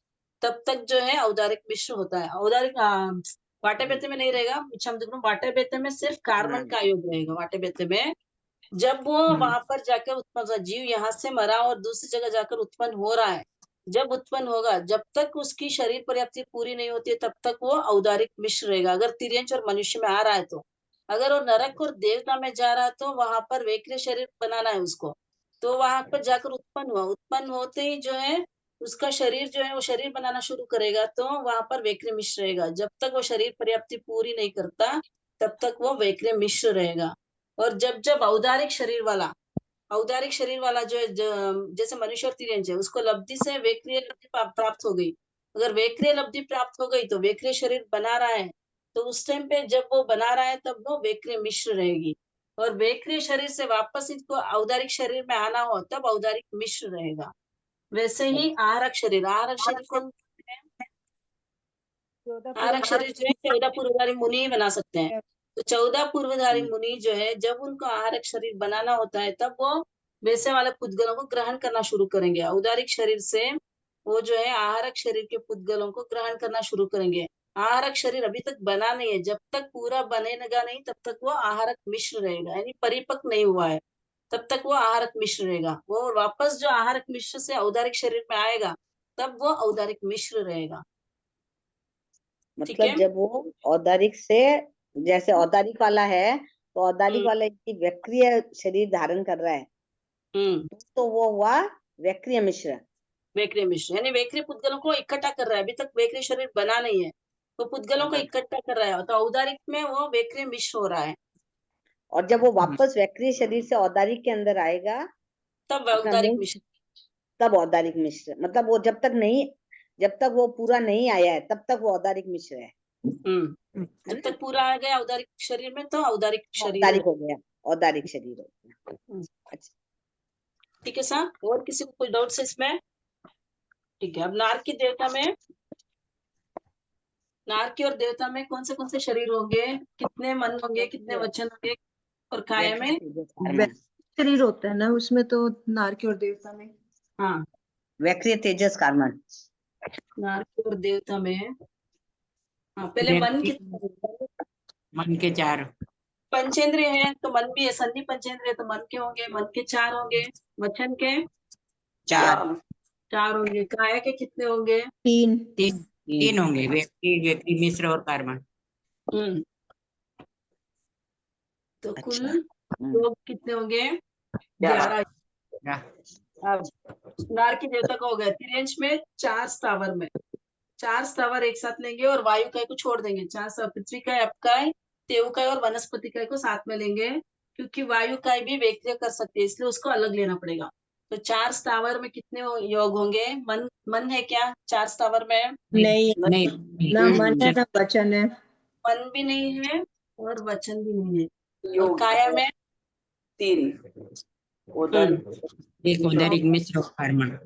तब तक जो है औदारिक मिश्र होता है। औदारिक वाटे बेते में नहीं रहेगा, वाटे बेते में सिर्फ कार्बन का योग रहेगा। वाटे बेते में जब वो वहां पर जाकर उत्पन्न होगा, जीव यहाँ से मरा और दूसरी जगह जाकर उत्पन्न हो रहा है, जब उत्पन्न होगा, जब तक उसकी शरीर पर्याप्ति पूरी नहीं होती है तब तक वो औदारिक मिश्र रहेगा। अगर तिर्यंच और मनुष्य में आ रहा है तो, अगर वो नरक और देवता में जा रहा है तो वहां पर वैक्रिय शरीर बनाना है उसको। तो वहां पर जाकर उत्पन्न हुआ, उत्पन्न होते ही जो है उसका शरीर जो है वो शरीर बनाना शुरू करेगा, तो वहां पर वैक्रिय मिश्र रहेगा। जब तक वो शरीर पर्याप्ति पूरी नहीं करता तब तक वो वैक्रिय मिश्र रहेगा। और जब जब औदारिक शरीर वाला, औदारिक शरीर वाला जो है जैसे मनुष्य और तिर्यंच है, उसको लब्धि से वैक्रिय लब्धि प्राप्त हो गई। अगर वैक्रिय लब्धि प्राप्त हो गई तो वैक्रिय शरीर बना रहा है, तो उस टाइम पे जब वो बना रहा है तब वो वैक्रिय मिश्र रहेगी। और वैक्रिय शरीर से वापस इसको औदारिक शरीर में आना हो तब औदारिक मिश्र रहेगा। वैसे ही आहारक शरीर, आहारक शरीर कौन है? आहारक शरीर जो है 14 पूर्वधारी मुनि ही बना सकते हैं। तो 14 पूर्वधारी मुनि जो है जब उनको आहारक शरीर बनाना होता है तब वो वैसे वाले पुद्गलों को ग्रहण करना शुरू करेंगे। औदारिक शरीर से वो जो है आहारक शरीर के पुद्गलों को ग्रहण करना शुरू करेंगे। आहारक शरीर अभी तक बना नहीं है, जब तक पूरा बनेगा नहीं तब तक वो आहारक मिश्र रहेगा, यानी परिपक्व नहीं हुआ है तब तक वो आहारक मिश्र रहेगा। वो वापस जो आहारक मिश्र से औदारिक शरीर में आएगा तब वो औदारिक मिश्र रहेगा। ठीक है। मतलब जब वो औदारिक से, जैसे औदारिक वाला है तो औदारिक हम्म। वाला की वैक्रिय शरीर धारण कर रहा है हम्म। तो वो हुआ वैक्रिय मिश्र। वैक्रिय मिश्र यानी वैक्रिय पुद्गलों को इकट्ठा कर रहा है, अभी तक वैक्रिय शरीर बना नहीं है तो पुद्गलों को इकट्ठा कर रहा है, तो औदारिक में वो वैक्रिय मिश्र हो रहा है। और जब वो वापस वैक्रिय शरीर से औदारिक के अंदर आएगा तब अपना औदारिक मूल, मिश्र। तब औदारिक मिश्र, मतलब वो जब तक वो पूरा नहीं आया है तब तक वो औदारिक मिश्र है। जब तक पूरा आ गया औदारिक शरीर में तो औदारिक शरीर औदारिक हो गया, औदारिक शरीर हो गया। हम्म। अच्छा, ठीक है सर, और किसी को कोई डाउट है इसमें? ठीक है। अब नारकी देवता में, नारकी और देवता में कौन से शरीर होंगे, कितने मन होंगे, कितने वचन होंगे? और काया में, शरीर होता है ना उसमें, तो नारकी और देवता में। हाँ, वैक्रिय तेजस कार्बन। नारकी और देवता में, हाँ, पहले मन कितने? मन के 4। पंचेंद्रिय है तो मन भी है, संधि पंचेंद्रिय तो मन के होंगे, मन के 4 होंगे, वचन के 4 4 होंगे, काया के कितने होंगे? 3। 3 होंगे, वैक्रिय मिश्र और कार्बन। हम्म। तो कुल अच्छा। योग कितने होंगे? 11। अब नार की देवता का हो गया तिर्यंश में 4 स्थावर में 4 स्थावर एक साथ लेंगे और वायु काय को छोड़ देंगे। 4 स्थावर पृथ्वी काय, अपकाय, तेवकाय और वनस्पति काय को साथ में लेंगे, क्योंकि वायु काय भी व्यक्रिय कर सकती है, इसलिए उसको अलग लेना पड़ेगा। तो 4 स्थावर में कितने योग होंगे? मन है क्या 4 स्थावर में? नहीं, नहीं ना मन है ना वचन है। मन भी नहीं है और वचन भी नहीं है। और काया में 3 एक उदरिक मिश्र और कार्बन।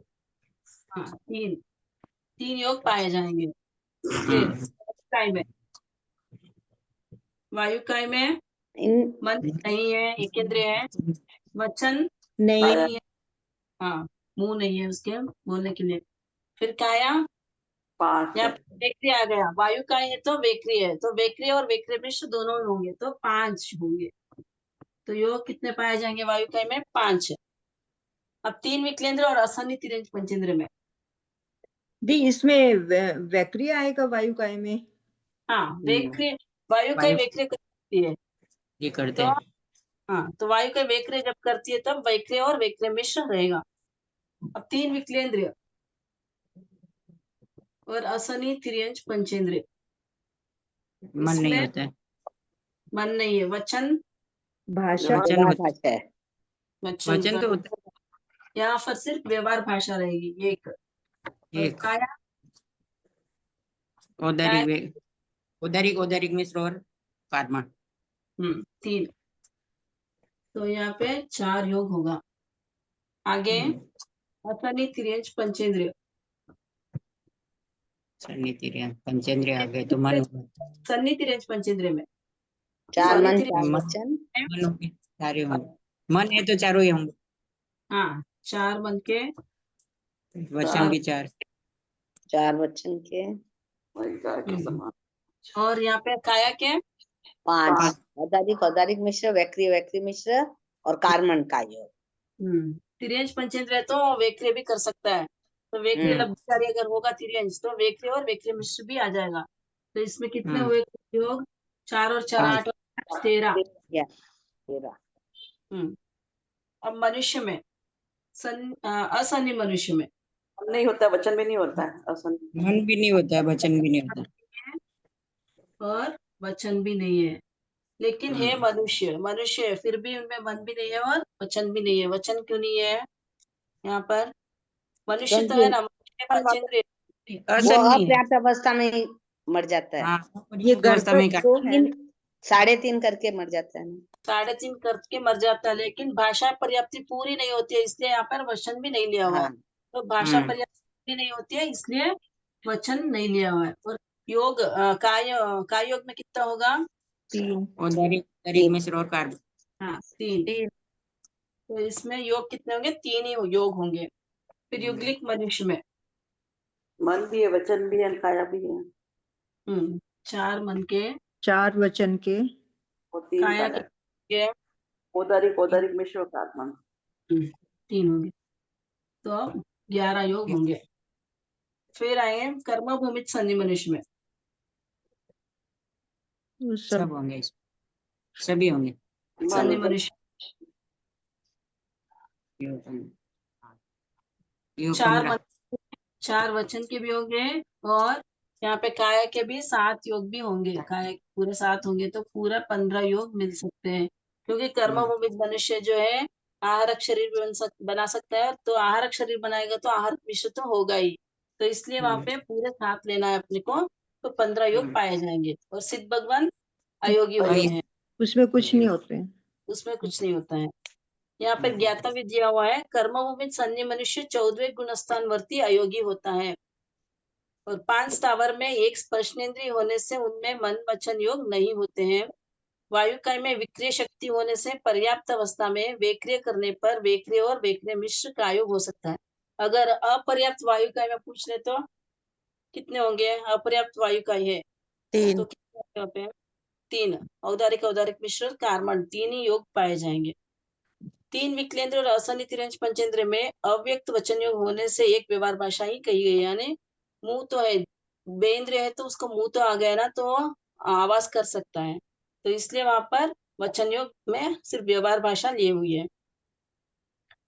हाँ 3 योग पाए जाएंगे। फिर काय में, वायु काय में इन मन नहीं है, एक इंद्रिय है, वचन नहीं, नहीं है, हाँ मुंह नहीं है उसके बोलने के लिए। फिर काया, 5 यहाँ वेक्रिय आ गया, वायु काय है तो वेक्रिय है, तो वेक्रिय और वेक्रिय मिश्र दोनों होंगे तो 5 होंगे। तो योग कितने पाए जाएंगे वायु काय में? 5। अब 3 विकलेंद्र और असन्नी तिर्यंश पंचेंद्र में। दी इसमें वैक्रिय आएगा वायु काय में। हाँ वेक्रिय, वायु काय वेक्रिय कर सकती है, ये करते तो हैं। हाँ तो वायु का वेक्रिय जब करती है तब वैक्रिय और वेक्रिय मिश्र रहेगा। अब 3 विकलेंद्रिय और असनी तिर्यंश पंचेंद्रिय, मन नहीं इसमें होता है। मन नहीं है, वचन भाषा वचन व्यवहार होता है। भाषा है। वचन तो होता यहाँ पर सिर्फ व्यवहार भाषा रहेगी एक। है। और एक काया, उदरिक उदरिक मिश्र और कार्बन। 3। तो यहाँ पे 4 योग होगा। आगे असनी तिर्यंश पंचेंद्रिय, सन्नी तिर्यंश पंचेंद्रिय आ गए तो मन होगा। सन्नी तिर्यंश पंचेंद्रिय में 4 सन्नी मन तिर्यंश, 4 मन वचन। मन होंगे सारे होंगे। मन है तो चारों ही होंगे। हाँ 4 मन के, वचन भी 4। 4 वचन के, और यहाँ पे काया के 5 औदारिक औदारिक मिश्र, वैक्रिय वैक्रिय मिश्र और कार्बन का योग। तिर्यंश पंचेंद्रिय तो वेक्रिय भी कर सकता है, तो वेक्रिय लब्धचारी अगर होगा तिर्यंश तो वेक्रिय और वेक्रिय मिश्र भी आ जाएगा। तो इसमें कितने हुए योग? 4 और 4 8 और 13। 13। अब मनुष्य में असन्नी मनुष्य में नहीं होता, वचन भी नहीं होता है, मन भी नहीं होता है, वचन भी नहीं होता। और वचन भी नहीं है, लेकिन है मनुष्य, मनुष्य है, फिर भी उनमें मन भी नहीं है और वचन भी नहीं है। वचन क्यों नहीं है यहाँ पर? मनुष्य तो है ना, मनुष्य पंचेंद्रिय, वो अपर्याप्त अवस्था में ही मर जाता है। ये अवस्था में गर्भ है। 3.5 करके मर जाता है। 3.5 करके मर जाता है, लेकिन भाषा पर्याप्ति पूरी नहीं होती है, इसलिए यहाँ पर वचन भी नहीं लिया हुआ है। तो भाषा पर्याप्ति पूरी नहीं होती है, इसलिए वचन नहीं लिया हुआ है। और योग काय योग में कितना होगा? 3। उदरिक मिश्र और कार्बन। हाँ 3। तो इसमें योग कितने होंगे? 3 ही योग होंगे। फिर युगलिक मनुष्य में मन भी है, वचन भी है, काया भी है, 4 मन के, 4 वचन के और 3 काया काया, के औदारिक औदारिक मिश्र और कार्बन। 3 होंगे, तो अब 11 योग होंगे। फिर आए कर्म भूमित सन्नी मनुष्य में सब होंगे, सभी होंगे। सन्नी मनुष्य 4 वचन के भी होंगे, और यहाँ पे काया के भी 7 योग भी होंगे। काया के पूरे 7 होंगे तो पूरा 15 योग मिल सकते हैं, क्योंकि कर्म भूमित मनुष्य जो है आहारक शरीर भी बना सकता है। तो आहारक शरीर बनाएगा तो आहार मिश्र तो होगा ही, तो इसलिए वहां पे पूरे 7 लेना है अपने को, तो 15 योग पाए जाएंगे। और सिद्ध भगवान अयोगी होते हैं, उसमें कुछ नहीं होते। उसमें कुछ नहीं होता है। यहाँ पर ज्ञातव्य दिया हुआ है, कर्म भूमित सन्नी मनुष्य 14वें गुणस्थान वर्ती अयोगी होता है। और 5 स्थावर में एक स्पर्शनेंद्रिय होने से उनमें मन वचन योग नहीं होते हैं। वायुकाय में विक्रिय शक्ति होने से पर्याप्त अवस्था में वेक्रिय करने पर वेक्रिय और वेक्रिय मिश्र का योग हो सकता है। अगर अपर्याप्त वायुकाय में पूछ ले तो कितने होंगे? अपर्याप्त वायुकाय है 3। तो कितने यहाँ पे? 3। औदारिक औदारिक मिश्र कार्बन 3 ही योग पाए जाएंगे। 3 विकलेंद्र और असन्नी तिर्यंश पंचेंद्र में अव्यक्त वचन योग होने से एक व्यवहार भाषा ही कही गई, यानी मुंह तो है, बेंद्रिय है तो उसको मुंह तो आ गया ना, तो आवाज कर सकता है, तो इसलिए वहां पर वचन योग में सिर्फ व्यवहार भाषा लिए हुई है।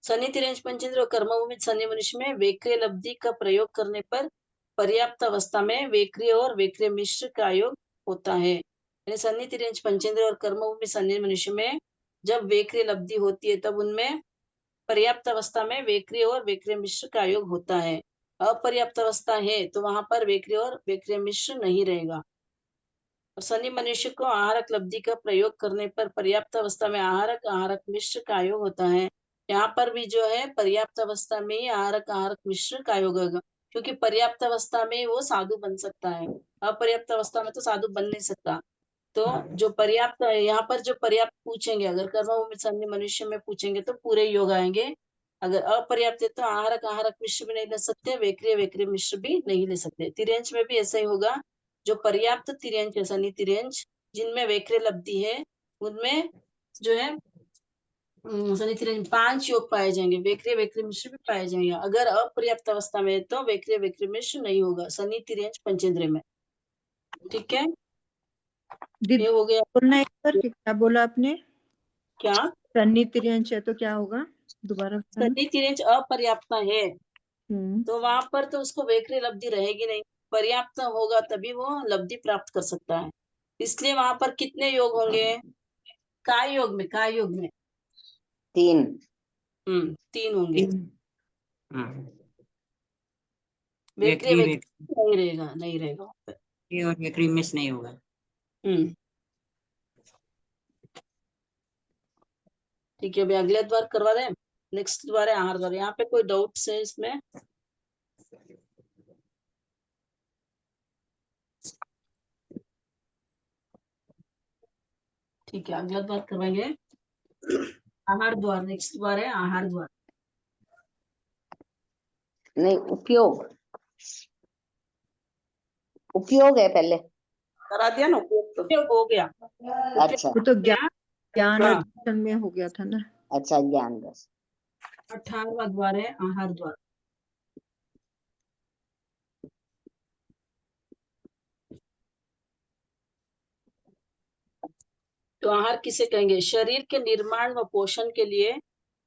सन्नि तिर्यंच पंचेंद्र और कर्मभूमि सन्नि मनुष्य में वेक्रिय लब्धि का प्रयोग करने पर पर्याप्त अवस्था में वेक्रिय और वेक्रिय मिश्र का योग होता है। यानी सन्नि तिर्यंच पंचेंद्र और कर्मभूमि सन्नि मनुष्य में जब वेक्रिय लब्धि होती है तब उनमें पर्याप्त अवस्था में वेक्रिय और वेक्रिय मिश्र का योग होता है। अपर्याप्त अवस्था है तो वहां पर वेक्रिय और वेक्रिय मिश्र नहीं रहेगा। और सन्नि मनुष्य को आहारक लब्धि का प्रयोग करने पर पर्याप्त अवस्था में आहारक आहारक मिश्र का योग होता है। यहाँ पर भी जो है पर्याप्त अवस्था में ही आहारक आहारक मिश्र का योग होगा, क्योंकि पर्याप्त अवस्था में वो साधु बन सकता है, अपर्याप्त अवस्था में तो साधु बन नहीं सकता। तो जो पर्याप्त है यहाँ पर जो पर्याप्त पूछेंगे, अगर कर्मभूमि सन्नि मनुष्य में पूछेंगे तो पूरे योग आएंगे। अगर अपर्याप्त है तो आहारक आहारक मिश्र भी नहीं ले सकते, वेक्रिय वेक्रिय मिश्र भी नहीं ले सकते। तिर्यंच में भी ऐसा ही होगा। जो पर्याप्त तिर्यंच है सन्नि तिर्यंच जिनमें वेक्रिय लब्धि है उनमें जो है सन्नि तिर्यंच 5 योग पाए जाएंगे, वेक्रिय वेक्रिय मिश्र भी पाए जाएंगे। अगर अपर्याप्त अवस्था में है तो वेक्रिय वेक्रिय मिश्र नहीं होगा सन्नि तिर्यंच पंचेंद्र में। ठीक है, दीदी ये हो गया। बोलना एक बार कि क्या बोला आपने? क्या सन्नि तिर्यंच है तो क्या होगा, दोबारा बताना। सन्नि तिर्यंच अपर्याप्त है तो वहां पर तो उसको वेक्रिय लब्धि रहेगी नहीं, पर्याप्त होगा तभी वो लब्धि प्राप्त कर सकता है। इसलिए वहां पर कितने योग होंगे? काय योग में 3 3 होंगे। हाँ, वेक्रिय वेक्री वेक्रिय नहीं रहेगा, नहीं रहेगा वहाँ पे। वेक्री और वेक्री मिस नहीं होगा। हम्म ठीक है, अभी अगले द्वार करवा दें। नेक्स्ट द्वार है आहार द्वार। यहाँ पे कोई डाउट्स है इसमें? ठीक है, अगला द्वार करवाएंगे आहार द्वार। नेक्स्ट द्वार है आहार द्वार। नहीं, उपयोग है पहले। करा दिया ना उपयोग तो। उपयोग हो गया। अच्छा वो तो ज्ञान और हाँ। दर्शन में हो गया था ना। अच्छा, ज्ञान दस। 18वां द्वार है आहार द्वार। तो आहार किसे कहेंगे? शरीर के निर्माण व पोषण के लिए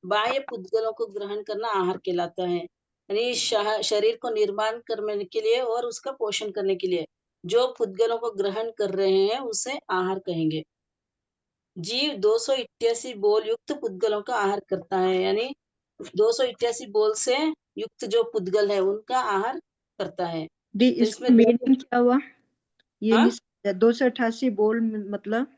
बाह्य पुद्गलों को ग्रहण करना आहार कहलाता है। यानी शरीर को निर्माण करने के लिए और उसका पोषण करने के लिए जो पुद्गलों को ग्रहण कर रहे हैं उसे आहार कहेंगे। जीव 288 बोल युक्त पुद्गलों का आहार करता है, यानी 288 बोल से युक्त जो पुद्गल है उनका आहार करता है। दी तो इसका इसमें मीनिंग क्या हुआ? ये हाँ? नहीं समझा। 288 बोल मतलब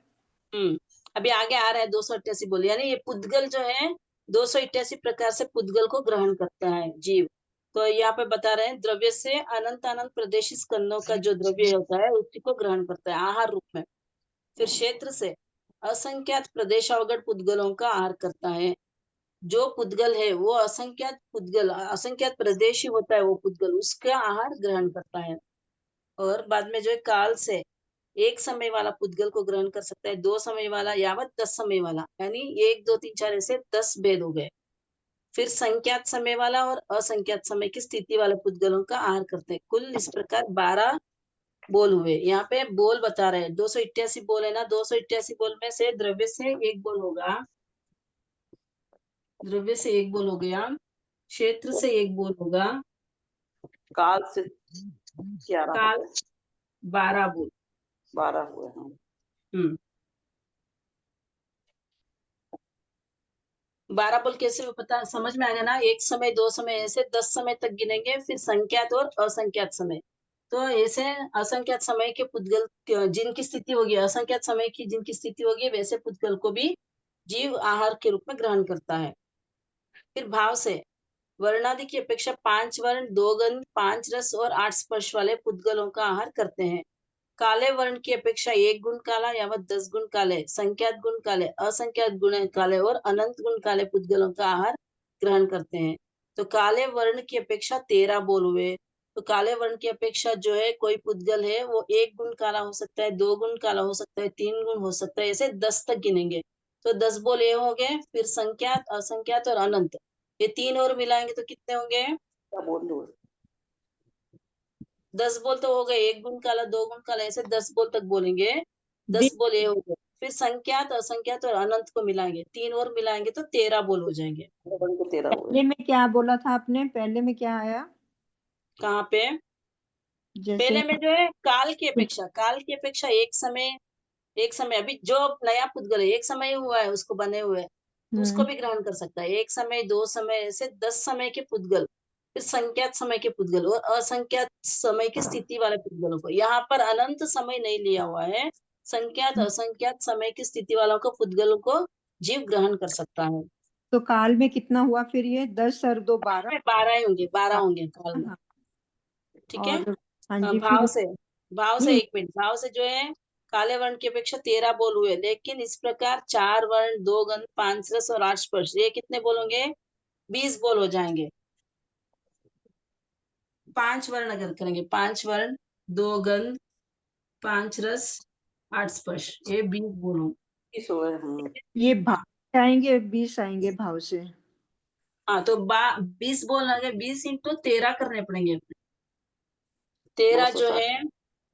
अभी आगे आ रहा है 288 बोल, यानी ये पुद्गल जो है 288 प्रकार से पुद्गल को ग्रहण करता है जीव। तो यहाँ पे बता रहे हैं द्रव्य से अनंत अनंत प्रदेशी स्कंदों का जो द्रव्य होता है उसी को ग्रहण करता है आहार रूप में। फिर क्षेत्र से असंख्यात प्रदेशावगत पुद्गलों का आहार करता है। जो पुद्गल है वो असंख्यात पुद्गल, असंख्यात प्रदेशी होता है वो पुद्गल, उसका आहार ग्रहण करता है। और बाद में जो है काल से एक समय वाला पुद्गल को ग्रहण कर सकता है, 2 समय वाला यावत 10 समय वाला, यानी 1 2 3 4 ऐसे 10 भेद हो गए। फिर संख्यात समय वाला और असंख्यात समय की स्थिति वाले पुद्गलों का आहार करते हैं। कुल इस प्रकार 12 बोल हुए। यहाँ पे बोल बता रहे हैं 288 बोल है ना, 288 बोल में से द्रव्य से 1 बोल होगा, द्रव्य से 1 बोल हो गया, क्षेत्र से 1 बोल होगा, काल से 11 काल 12 बोल। 12 हुए। हाँ, हम्म 12 बोल कैसे पता समझ में आ गया ना? 1 समय 2 समय ऐसे 10 समय तक गिनेंगे, फिर संख्यात और असंख्यात समय। तो ऐसे असंख्यात समय के पुद्गल जिनकी स्थिति होगी, असंख्यात समय की जिनकी स्थिति होगी वैसे पुद्गल को भी जीव आहार के रूप में ग्रहण करता है। फिर भाव से वर्णादि की अपेक्षा 5 वर्ण 2 गंध 5 रस और 8 स्पर्श वाले पुद्गलों का आहार करते हैं। काले वर्ण की अपेक्षा 1 गुण काला यावत 10 गुण काले, संख्यात गुण काले, असंख्यात गुण काले और अनंत गुण काले पुद्गलों का आहार ग्रहण करते हैं। तो काले वर्ण की अपेक्षा 13 बोल हुए। तो काले वर्ण की अपेक्षा जो है कोई पुद्गल है वो 1 गुण काला हो सकता है, 2 गुण काला हो सकता है, 3 गुण हो सकता है, ऐसे 10 तक गिनेंगे। तो 10 बोल ये हो गए। फिर संख्यात असंख्यात और अनंत, ये 3 और मिलाएंगे तो कितने होंगे? क्या बोल रहे हो? 10 बोल तो हो गए, 1 गुण काला 2 गुण काला ऐसे 10 बोल तक बोलेंगे। दी 10 बोल ये हो गए। फिर संख्यात, असंख्यात और अनंत को मिलाएंगे, 3 और मिलाएंगे तो 13 बोल हो जाएंगे। बन के 13 हुए। पहले में क्या बोला था आपने? पहले में क्या आया? कहाँ पे? जैसे पहले में जो है काल की अपेक्षा एक समय अभी जो नया पुद्गल है, एक समय हुआ है उसको बने हुए, तो उसको भी ग्रहण कर सकता है। 1 समय, 2 समय, ऐसे 10 समय के पुद्गल, फिर संख्यात समय के पुद्गल और असंख्यात समय की स्थिति वाले पुद्गलों को। यहाँ पर अनंत समय नहीं लिया हुआ है, संख्यात असंख्यात समय की स्थिति वालों को पुद्गलों को जीव ग्रहण कर सकता है। तो काल में कितना हुआ फिर ये? 10 और 2 12। 12 ही होंगे, 12 होंगे काल में। हाँ, ठीक है। और हाँ जी, भाव फिर से नहीं, 1 मिनट, भाव से जो है काले वर्ण की अपेक्षा 13 बोल हुए, लेकिन इस प्रकार 4 वर्ण, 2 गंध, 5 रस और 8 स्पर्श, ये कितने बोल होंगे? 20 बोल हो जाएंगे। 5 वर्ण अगर करेंगे, 5 वर्ण, 2 गंध, 5 रस, 8 स्पर्श, ये 20 बोल होंगे। 20 हुए। ये भाव से आएंगे, 20 आएंगे भाव से। हाँ, तो 20 बोल लगे, 20 इंटू 13 करने पड़ेंगे। 13 जो 260। है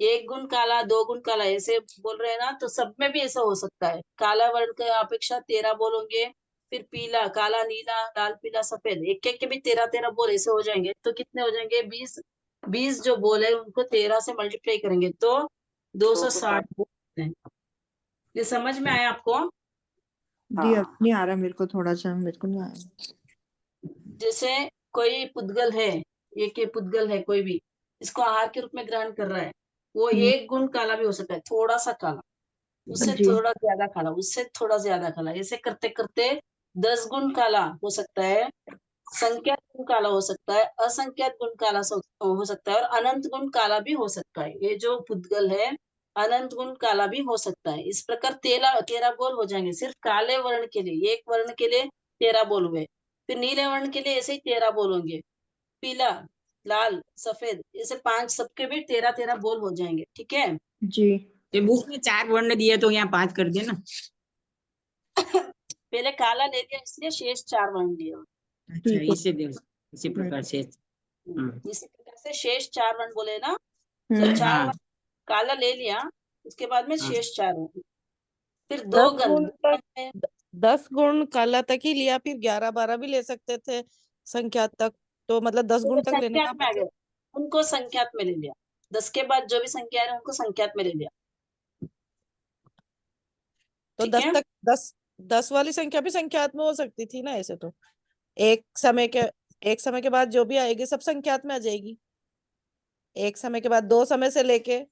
1 गुण काला, 2 गुण काला, ऐसे बोल रहे हैं ना, तो सब में भी ऐसा हो सकता है। काला वर्ण की अपेक्षा 13 बोलोगे, फिर पीला, काला, नीला, लाल, पीला, सफेद, एक एक के भी 13 बोल ऐसे हो जाएंगे। तो कितने हो जाएंगे? 20 जो बोल है उनको 13 से मल्टीप्लाई करेंगे तो 260 बोल होते हैं। ये समझ में आया आपको? जी, अब हाँ। नहीं आ रहा मेरे को, थोड़ा सा मेरे को नहीं आ रहा। जैसे कोई पुद्गल है, एक पुद्गल है कोई भी, इसको आहार के रूप में ग्रहण कर रहा है, वो 1 गुण काला भी हो सकता है, थोड़ा सा काला, उससे जी, थोड़ा ज्यादा काला, उससे थोड़ा ज्यादा काला, ऐसे करते करते 10 गुण काला हो सकता है, संख्यात गुण काला हो सकता है, असंख्यात गुण काला हो सकता है, और अनंत गुण काला भी हो सकता है। ये जो पुद्गल है अनंत गुण काला भी हो सकता है। इस प्रकार 13 बोल हो जाएंगे सिर्फ काले वर्ण के लिए। एक वर्ण के लिए 13 बोल हुए, फिर नीले वर्ण के लिए ऐसे ही 13 बोल होंगे, पीला, लाल, सफेद, ऐसे 5 सबके भी 13 बोल हो जाएंगे। ठीक है। जी, ये बुक में 4 वर्ण दिए तो यहाँ 5 कर दिए ना। पहले काला ले लिया इसलिए शेष 4 वर्ण लिए। अच्छा, ठीक है। इसी प्रकार से। इसी प्रकार से शेष 4 वर्ण बोले ना, तो हम्म, 4 हाँ। वर्ण काला ले लिया, उसके बाद में हाँ। शेष 4 वर्ण, फिर 2 गंध, 10 गुण काला तक ही लिया, फिर 11 12 भी ले सकते थे संख्यात तक, तो मतलब 10 गुण तक लेने संख्यात का में आ मतलब। गए, उनको संख्यात में ले लिया। 10 के बाद जो भी संख्या है उनको संख्यात में ले लिया। तो ठीक 10 है। तक 10 वाली संख्या भी संख्यात में हो सकती थी ना ऐसे तो। एक समय के बाद जो भी आएगी सब संख्यात में आ जाएगी। एक समय के बाद 2 समय से लेके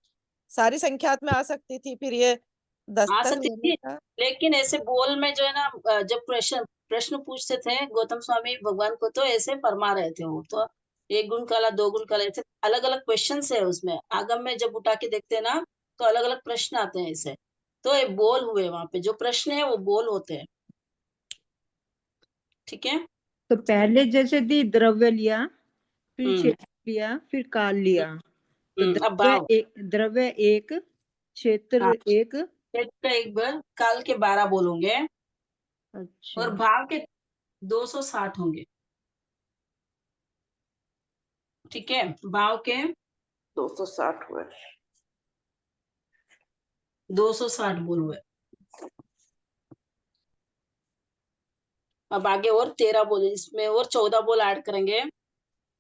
सारी संख्यात में आ सकती थी, फिर ये 10 आ तक सकती लेने थी, का। लेकिन ऐसे बोल में जो है ना, जब प्रश्न पूछते थे गौतम स्वामी भगवान को, तो ऐसे फरमा रहे थे वो तो, 1 गुण काला, 2 गुण काला, ऐसे अलग अलग क्वेश्चन है उसमें। आगम में जब उठा के देखते हैं ना, तो अलग अलग प्रश्न आते हैं ऐसे, तो ये बोल हुए, वहां पे जो प्रश्न है वो बोल होते हैं। ठीक है। तो पहले जैसे दी द्रव्य लिया, फिर हम्म क्षेत्र लिया, फिर काल लिया। तो अब भाव। द्रव्य एक, हाँ, क्षेत्र एक। पेट का एक बार, काल के 12 बोलोगे, अच्छा, और भाव के 260 होंगे। ठीक है। भाव के 260 हुए। 260 बोल हुए। अब आगे और 13 बोल, इसमें और 14 बोल ऐड करेंगे,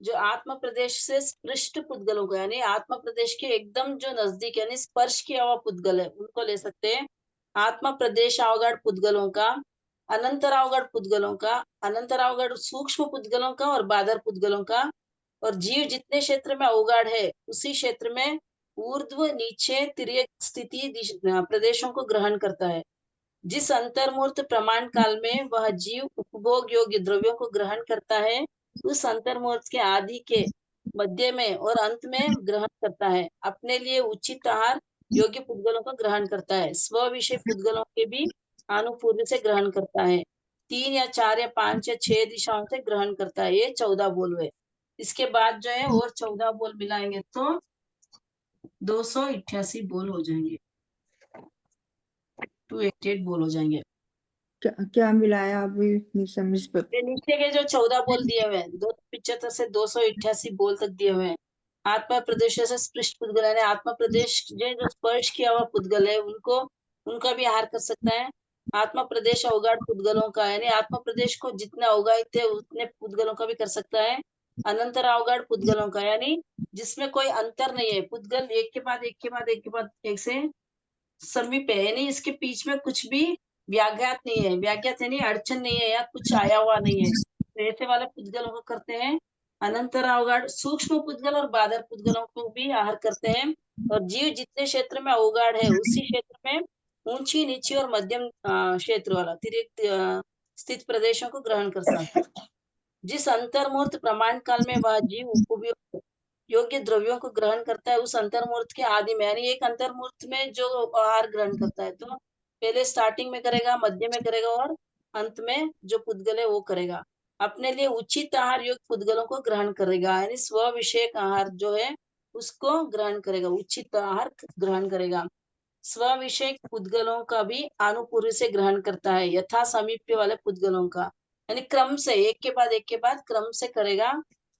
जो आत्म प्रदेश से स्पृष्ट पुद्गलों को, यानी आत्म प्रदेश के एकदम जो नजदीक, यानी स्पर्श किया हुआ पुद्गल है, उनको ले सकते हैं। आत्म प्रदेश अवगाढ़ पुद्गलों का, अनंतरावगाढ़ पुद्गलों का, अनंतरावगाढ़ सूक्ष्म पुद्गलों का और बादर पुद्गलों का। और जीव जितने क्षेत्र में अवगाढ़ है उसी क्षेत्र में ऊर्ध्व, नीचे, तिर्यक स्थिति प्रदेशों को ग्रहण करता है। जिस अंतर्मूर्त प्रमाण काल में वह जीव उपभोग योग्य द्रव्यों को ग्रहण करता है, उस अंतर्मूर्त के आदि के, मध्य में और अंत में ग्रहण करता है। अपने लिए उचित आहार योग्य पुद्गलों को ग्रहण करता है। स्व विषय पुद्गलों के भी अनुपूर्व से ग्रहण करता है। 3 या 4 या 5 या 6 दिशाओं से ग्रहण करता है। ये 14 बोल हुए। इसके बाद जो है और 14 बोल मिलाएंगे तो 288 बोल हो जाएंगे, 288 बोल हो जाएंगे। क्या मिलाया अभी नहीं समझ पर। ये नीचे के जो 14 बोल दिए हुए हैं, 275 से 288 बोल तक दिए हुए हैं। आत्मा प्रदेश से स्पृष्ट पुद्गल, यानी आत्मा प्रदेश जो स्पर्श किया हुआ पुद्गल है, उनको उनका भी आहार कर सकता है। आत्मा प्रदेश अवगाढ़ पुद्गलों का, यानी आत्मा प्रदेश को जितने अवगाहित है उतने पुद्गलों का भी कर सकता है। अनंतर अवगाढ़ पुद्गलों का, यानी जिसमें कोई अंतर नहीं है, पुद्गल एक के बाद एक के बाद एक के बाद एक से समीप है, यानी इसके बीच में कुछ भी व्याघात नहीं है, व्याघात यानी अड़चन नहीं है या कुछ आया हुआ नहीं है, तो ऐसे वाले पुद्गलों को करते हैं। अनंतर अवगाढ़ सूक्ष्म पुद्गल और बादर पुद्गलों को भी आहार करते हैं। और जीव जितने क्षेत्र में अवगाढ़ है उसी क्षेत्र में ऊंची नीची और मध्यम क्षेत्र वाला अतिरिक्त स्थित प्रदेशों को ग्रहण कर सकता है। जिस अंतर्मुहूर्त प्रमाण काल में वह जीव उपयोग योग्य द्रव्यों को ग्रहण करता है, उस अंतर्मुहूर्त के आदि में, यानी एक अंतर्मुहूर्त में जो आहार ग्रहण करता है, तो पहले स्टार्टिंग में करेगा, मध्य में करेगा और अंत में जो पुद्गल है वो करेगा। अपने लिए उचित आहार युक्त पुद्गलों को ग्रहण करेगा, यानी स्व विषयक आहार जो है उसको ग्रहण करेगा, उचित आहार ग्रहण करेगा। स्व विषयक पुद्गलों का भी आनुपूर्व से ग्रहण करता है, यथा समीप्य वाले पुद्गलों का, यानी क्रम से एक के बाद क्रम से करेगा,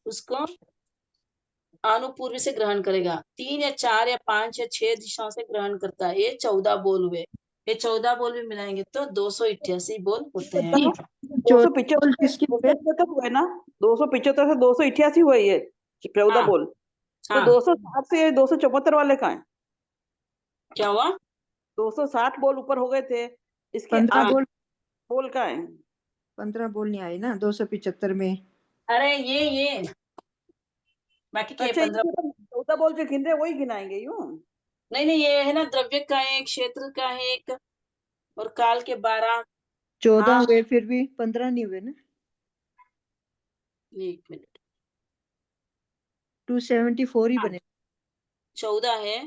उसको आनुपूर्व से ग्रहण करेगा। 3 या 4 या 5 या 6 दिशाओं से ग्रहण करता है। ये 14 बोल हुए, ये 14 बोल भी मिलाएंगे तो 288 बोल होते हैं। 275 बोल किसके हुए? तक हुए ना, 275 से 288 हुए ये 14 हाँ, बोल। तो हाँ। 260 से 274 वाले कहाँ है? क्या हुआ? 260 बोल ऊपर हो गए थे, इसके 15 आगे बोल, बोल कहाँ है? 15 बोल नहीं आई ना 275 में। अरे ये बाकी के अच्छा, 15 14 बोल जो गिन रहे वही गिनाएंगे यूं? नहीं, ये है ना, द्रव्य का है एक, क्षेत्र का है एक, और काल के 12। 14 हाँ। हुए फिर भी 15 नहीं हुए ना। 1 मिनट, 274 ही हाँ। बने। 14 है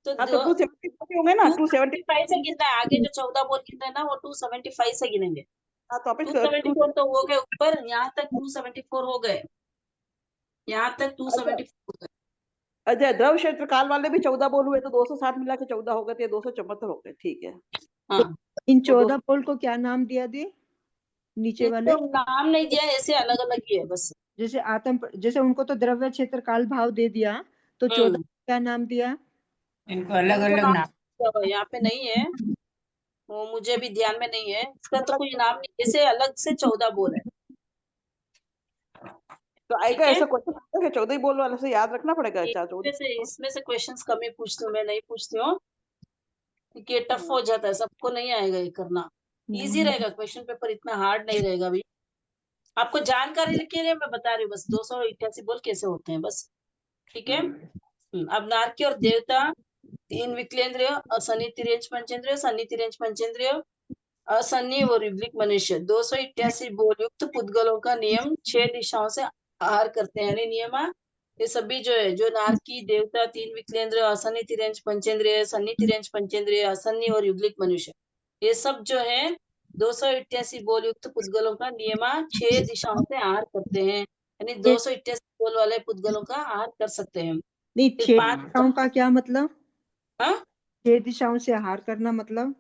तो हाँ, तो 275 होंगे ना, 270। 275 से गिनना है, आगे जो 14 बोल गिन रहे हैं ना वो 275 से गिनेंगे। हाँ, तो आप 274 तो हो गए ऊपर, यहाँ तक 274 हो गए, यहाँ तक 274 हो गए। अच्छा, द्रव क्षेत्र काल वाले भी 14 बोल हुए, तो 260 मिला के 14 हो गए, तो ये 274 हो गए, ठीक है। हाँ, इन तो 14 बोल को क्या नाम दिया दे नीचे वाले? इनको नाम नहीं दिया, ऐसे अलग अलग ही है बस। जैसे उनको तो द्रव्य क्षेत्र काल भाव दे दिया, तो 14 क्या नाम दिया? इनको अलग इनको अलग नाम नाम। दिया हुआ है, यहाँ पे नहीं है, वो मुझे भी ध्यान में नहीं है, इसका तो कोई नाम नहीं, जैसे अलग से 14 बोल है। तो ठीक आएगा है, ऐसा क्वेश्चन आता है 14 ही बोल वाले से, याद रखना पड़ेगा। अच्छा, 14 इसमें से क्वेश्चंस कम ही पूछती हूँ, मैं नहीं पूछती हूँ क्योंकि टफ हो जाता है, सबको नहीं आएगा ये करना। इजी रहेगा क्वेश्चन पेपर, इतना हार्ड नहीं रहेगा अभी। आपको जानकारी के लिए मैं बता रही हूँ बस, 288 बोल कैसे होते हैं बस, ठीक है। अब नारकी और देवता, 3 विकलेंद्रिय, असनि तिर्यंच पंचेंद्रिय, सन्नि तिर्यंच पंचेंद्रिय, असन्नी और युग्लिक मनुष्य, 288 बोल युक्त पुद्गलों का नियम 6 दिशाओं से आहार करते हैं, यानी नियमा ये सभी जो है, जो नारकी, देवता, 3 विकलेंद्रिय, असनि तिर्यंच पंचेंद्रिय, सन्नि तिर्यंच पंचेंद्रिय, असन्नी और युग्लिक मनुष्य, ये सब जो है 288 बोल युक्त पुद्गलों का नियमा 6 दिशाओं से आहार करते हैं, यानी 288 बोल वाले पुद्गलों का आहार कर सकते हैं। नहीं, फिर 6 5 दिशाओं का क्या मतलब? हाँ, 6 दिशाओं से आहार करना मतलब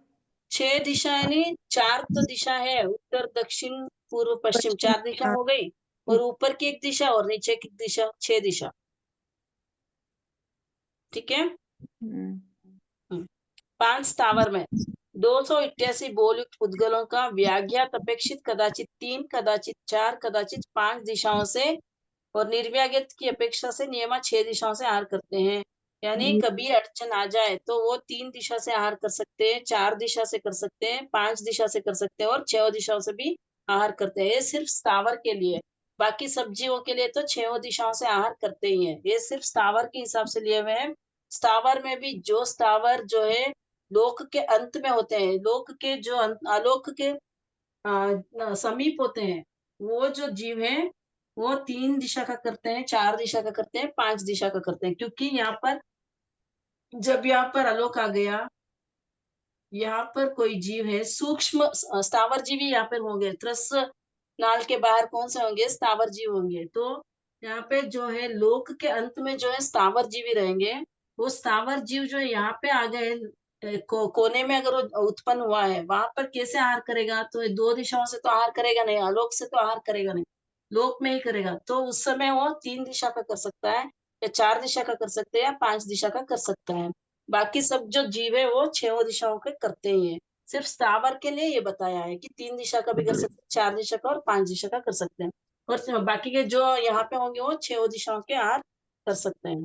6 दिशा यानी 4 तो दिशा है, उत्तर दक्षिण पूर्व पश्चिम, 4 दिशा हो गई, और ऊपर की एक दिशा और नीचे की दिशा, 6 दिशा, ठीक है। 5 स्थावर में 288 बोल युक्त पुद्गलों का व्याघ्यात अपेक्षित कदाचित 3, कदाचित 4, कदाचित 5 दिशाओं से, और निर्व्याघ्यत की अपेक्षा से नियमा 6 दिशाओं से आहार करते हैं, यानी कभी अड़चन आ जाए तो वो 3 दिशा से आहार कर सकते हैं, 4 दिशा से कर सकते हैं, 5 दिशा से कर सकते हैं, और 6 दिशाओं से भी आहार करते हैं। ये सिर्फ स्थावर के लिए, बाकी सब्जियों के लिए तो 6 दिशाओं से आहार करते ही हैं, ये सिर्फ स्थावर के हिसाब से लिए हुए हैं। स्थावर में भी जो स्थावर जो है लोक के अंत में होते हैं, लोक के जो आलोक के समीप होते हैं, वो जो जीव है वो 3 दिशा का करते हैं, 4 दिशा का करते हैं, 5 दिशा का करते हैं, क्योंकि यहाँ पर जब यहाँ पर आलोक आ गया, यहाँ पर कोई जीव है सूक्ष्म स्थावर जीव ही यहाँ पर होंगे, त्रस नाल के बाहर कौन से होंगे? स्थावर जीव होंगे। तो यहाँ पे जो है लोक के अंत में जो है स्थावर जीव ही रहेंगे, वो स्थावर जीव जो है यहाँ पे आ गए कोने में, अगर वो उत्पन्न हुआ है वहां पर कैसे आहार करेगा? तो 2 दिशाओं से तो आहार करेगा नहीं, आलोक से तो आहार करेगा नहीं, लोक में ही करेगा, तो उस समय वो 3 दिशा का कर सकता है, या 4 दिशा का कर सकते हैं, या 5 दिशा का कर सकता है। बाकी सब जो जीव है वो 6 दिशाओं के करते ही है। सिर्फ स्थावर के लिए ये बताया है कि 3 दिशा का भी कर सकते हैं, 4 दिशा का और 5 दिशा का कर सकते हैं। और बाकी के जो यहाँ पे होंगे वो 6 दिशाओं के आर कर सकते हैं।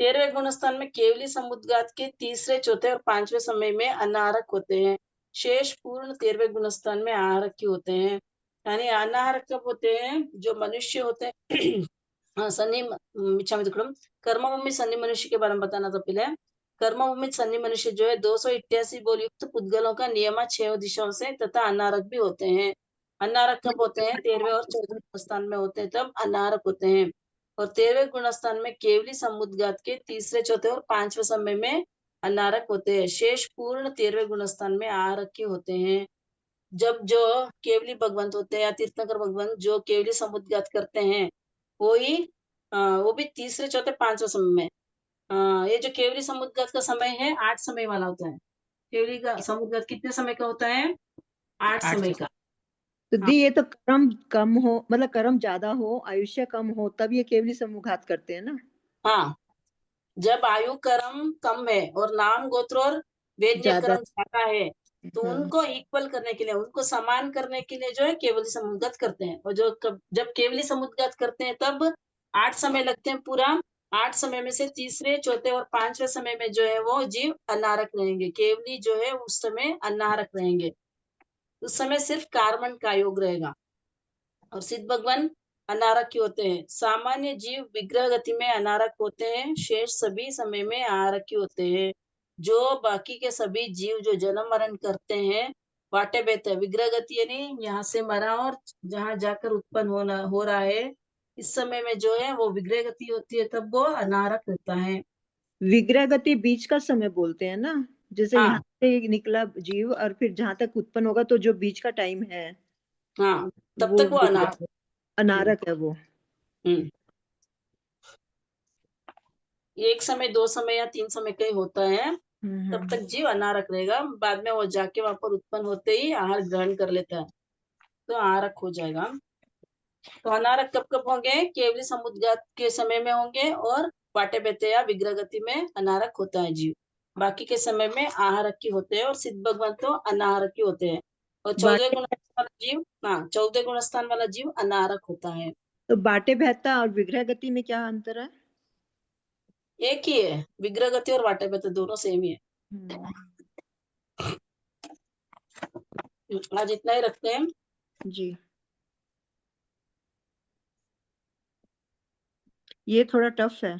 13वें गुणस्थान में केवली समुद्गात के तीसरे, चौथे और 5वें समय में अनाहरक होते हैं। शेष पूर्ण 13वें गुणस्थान में आहारक ही होते हैं। यानी अनाहरक कब होते हैं? जो मनुष्य होते हैं सन्नी कर्मभूमि सन्नी मनुष्य के बारे में बताना था पहले। कर्मभूमि सन्नी मनुष्य जो है 288 बोल युक्त पुद्गलों का नियम 6 दिशाओं से तथा अनारक भी होते हैं। अनारक कब होते हैं? 13वें और 14वें गुणस्थान में होते हैं, तब अनारक होते हैं। और 13वें गुणस्थान में केवली समुद्गात के तीसरे, चौथे और 5वें समय में अनारक होते हैं। शेष पूर्ण 13वें गुणस्थान में आहारक के होते हैं। जब जो केवली भगवंत होते हैं या तीर्थंकर भगवंत जो केवली समुद्गात करते हैं वो भी तीसरे, चौथे, 5वें समय में ये जो केवली समुद्गत का समय है 8 समय वाला होता है। केवली का समुद्गत कितने समय का होता है? 8 समय का। तो दी ये तो कर्म कम हो, मतलब कर्म ज्यादा हो, आयुष्य कम हो, तब ये केवली समूहघात करते हैं ना। हाँ, जब आयु कर्म कम है और नाम गोत्र और वेद्य ज्यादा। कर्म ज्यादा है तो हाँ। उनको इक्वल करने के लिए, उनको समान करने के लिए जो है केवली समुद्गत करते हैं। और जो जब केवली समुद्गत करते हैं तब 8 समय लगते हैं पूरा। 8 समय में से तीसरे, चौथे और 5वें समय में जो है वो जीव अनारक रहेंगे। केवली जो है उस समय अनारक रहेंगे। उस समय सिर्फ कार्बन का योग रहेगा। और सिद्ध भगवान अनारक ही होते हैं। सामान्य जीव विग्रह गति में अनारक होते हैं, शेष सभी समय में आहारक ही होते हैं। जो बाकी के सभी जीव जो जन्म मरण करते हैं वाटे बेते हैं। विग्रह गति यानी यहाँ से मरा और जहाँ जाकर उत्पन्न हो रहा है, इस समय में जो है वो विग्रह गति होती है, तब वो अनारक होता है। विग्रह गति बीच का समय बोलते हैं ना, जैसे हाँ। यहाँ से निकला जीव और फिर जहां तक उत्पन्न होगा, तो जो बीच का टाइम है हाँ, तब वो तक वो अनारक। अनारक है वो। हम्म एक समय, 2 समय या 3 समय का ही होता है, तब तक जीव अनारक रहेगा। बाद में वो जाके वहां पर उत्पन्न होते ही आहार ग्रहण कर लेता है, तो आहारक हो जाएगा। तो अनारक कब कब होंगे? केवली समुद्गात के समय में होंगे और वाटे बेते या विग्रह गति में अनारक होता है जीव। बाकी के समय में आहारक की होते हैं और सिद्ध भगवान तो अनाहारक ही होते हैं। और 14 गुणस्थान वाला जीव, हाँ, 14 गुणस्थान वाला जीव अनारक होता है। तो बाटे बहता और विग्रह गति में क्या अंतर है? एक ही है, विग्रह गति और वाटे बेते दोनों सेम ही है। आज इतना ही रखते हैं। जी, ये थोड़ा टफ है।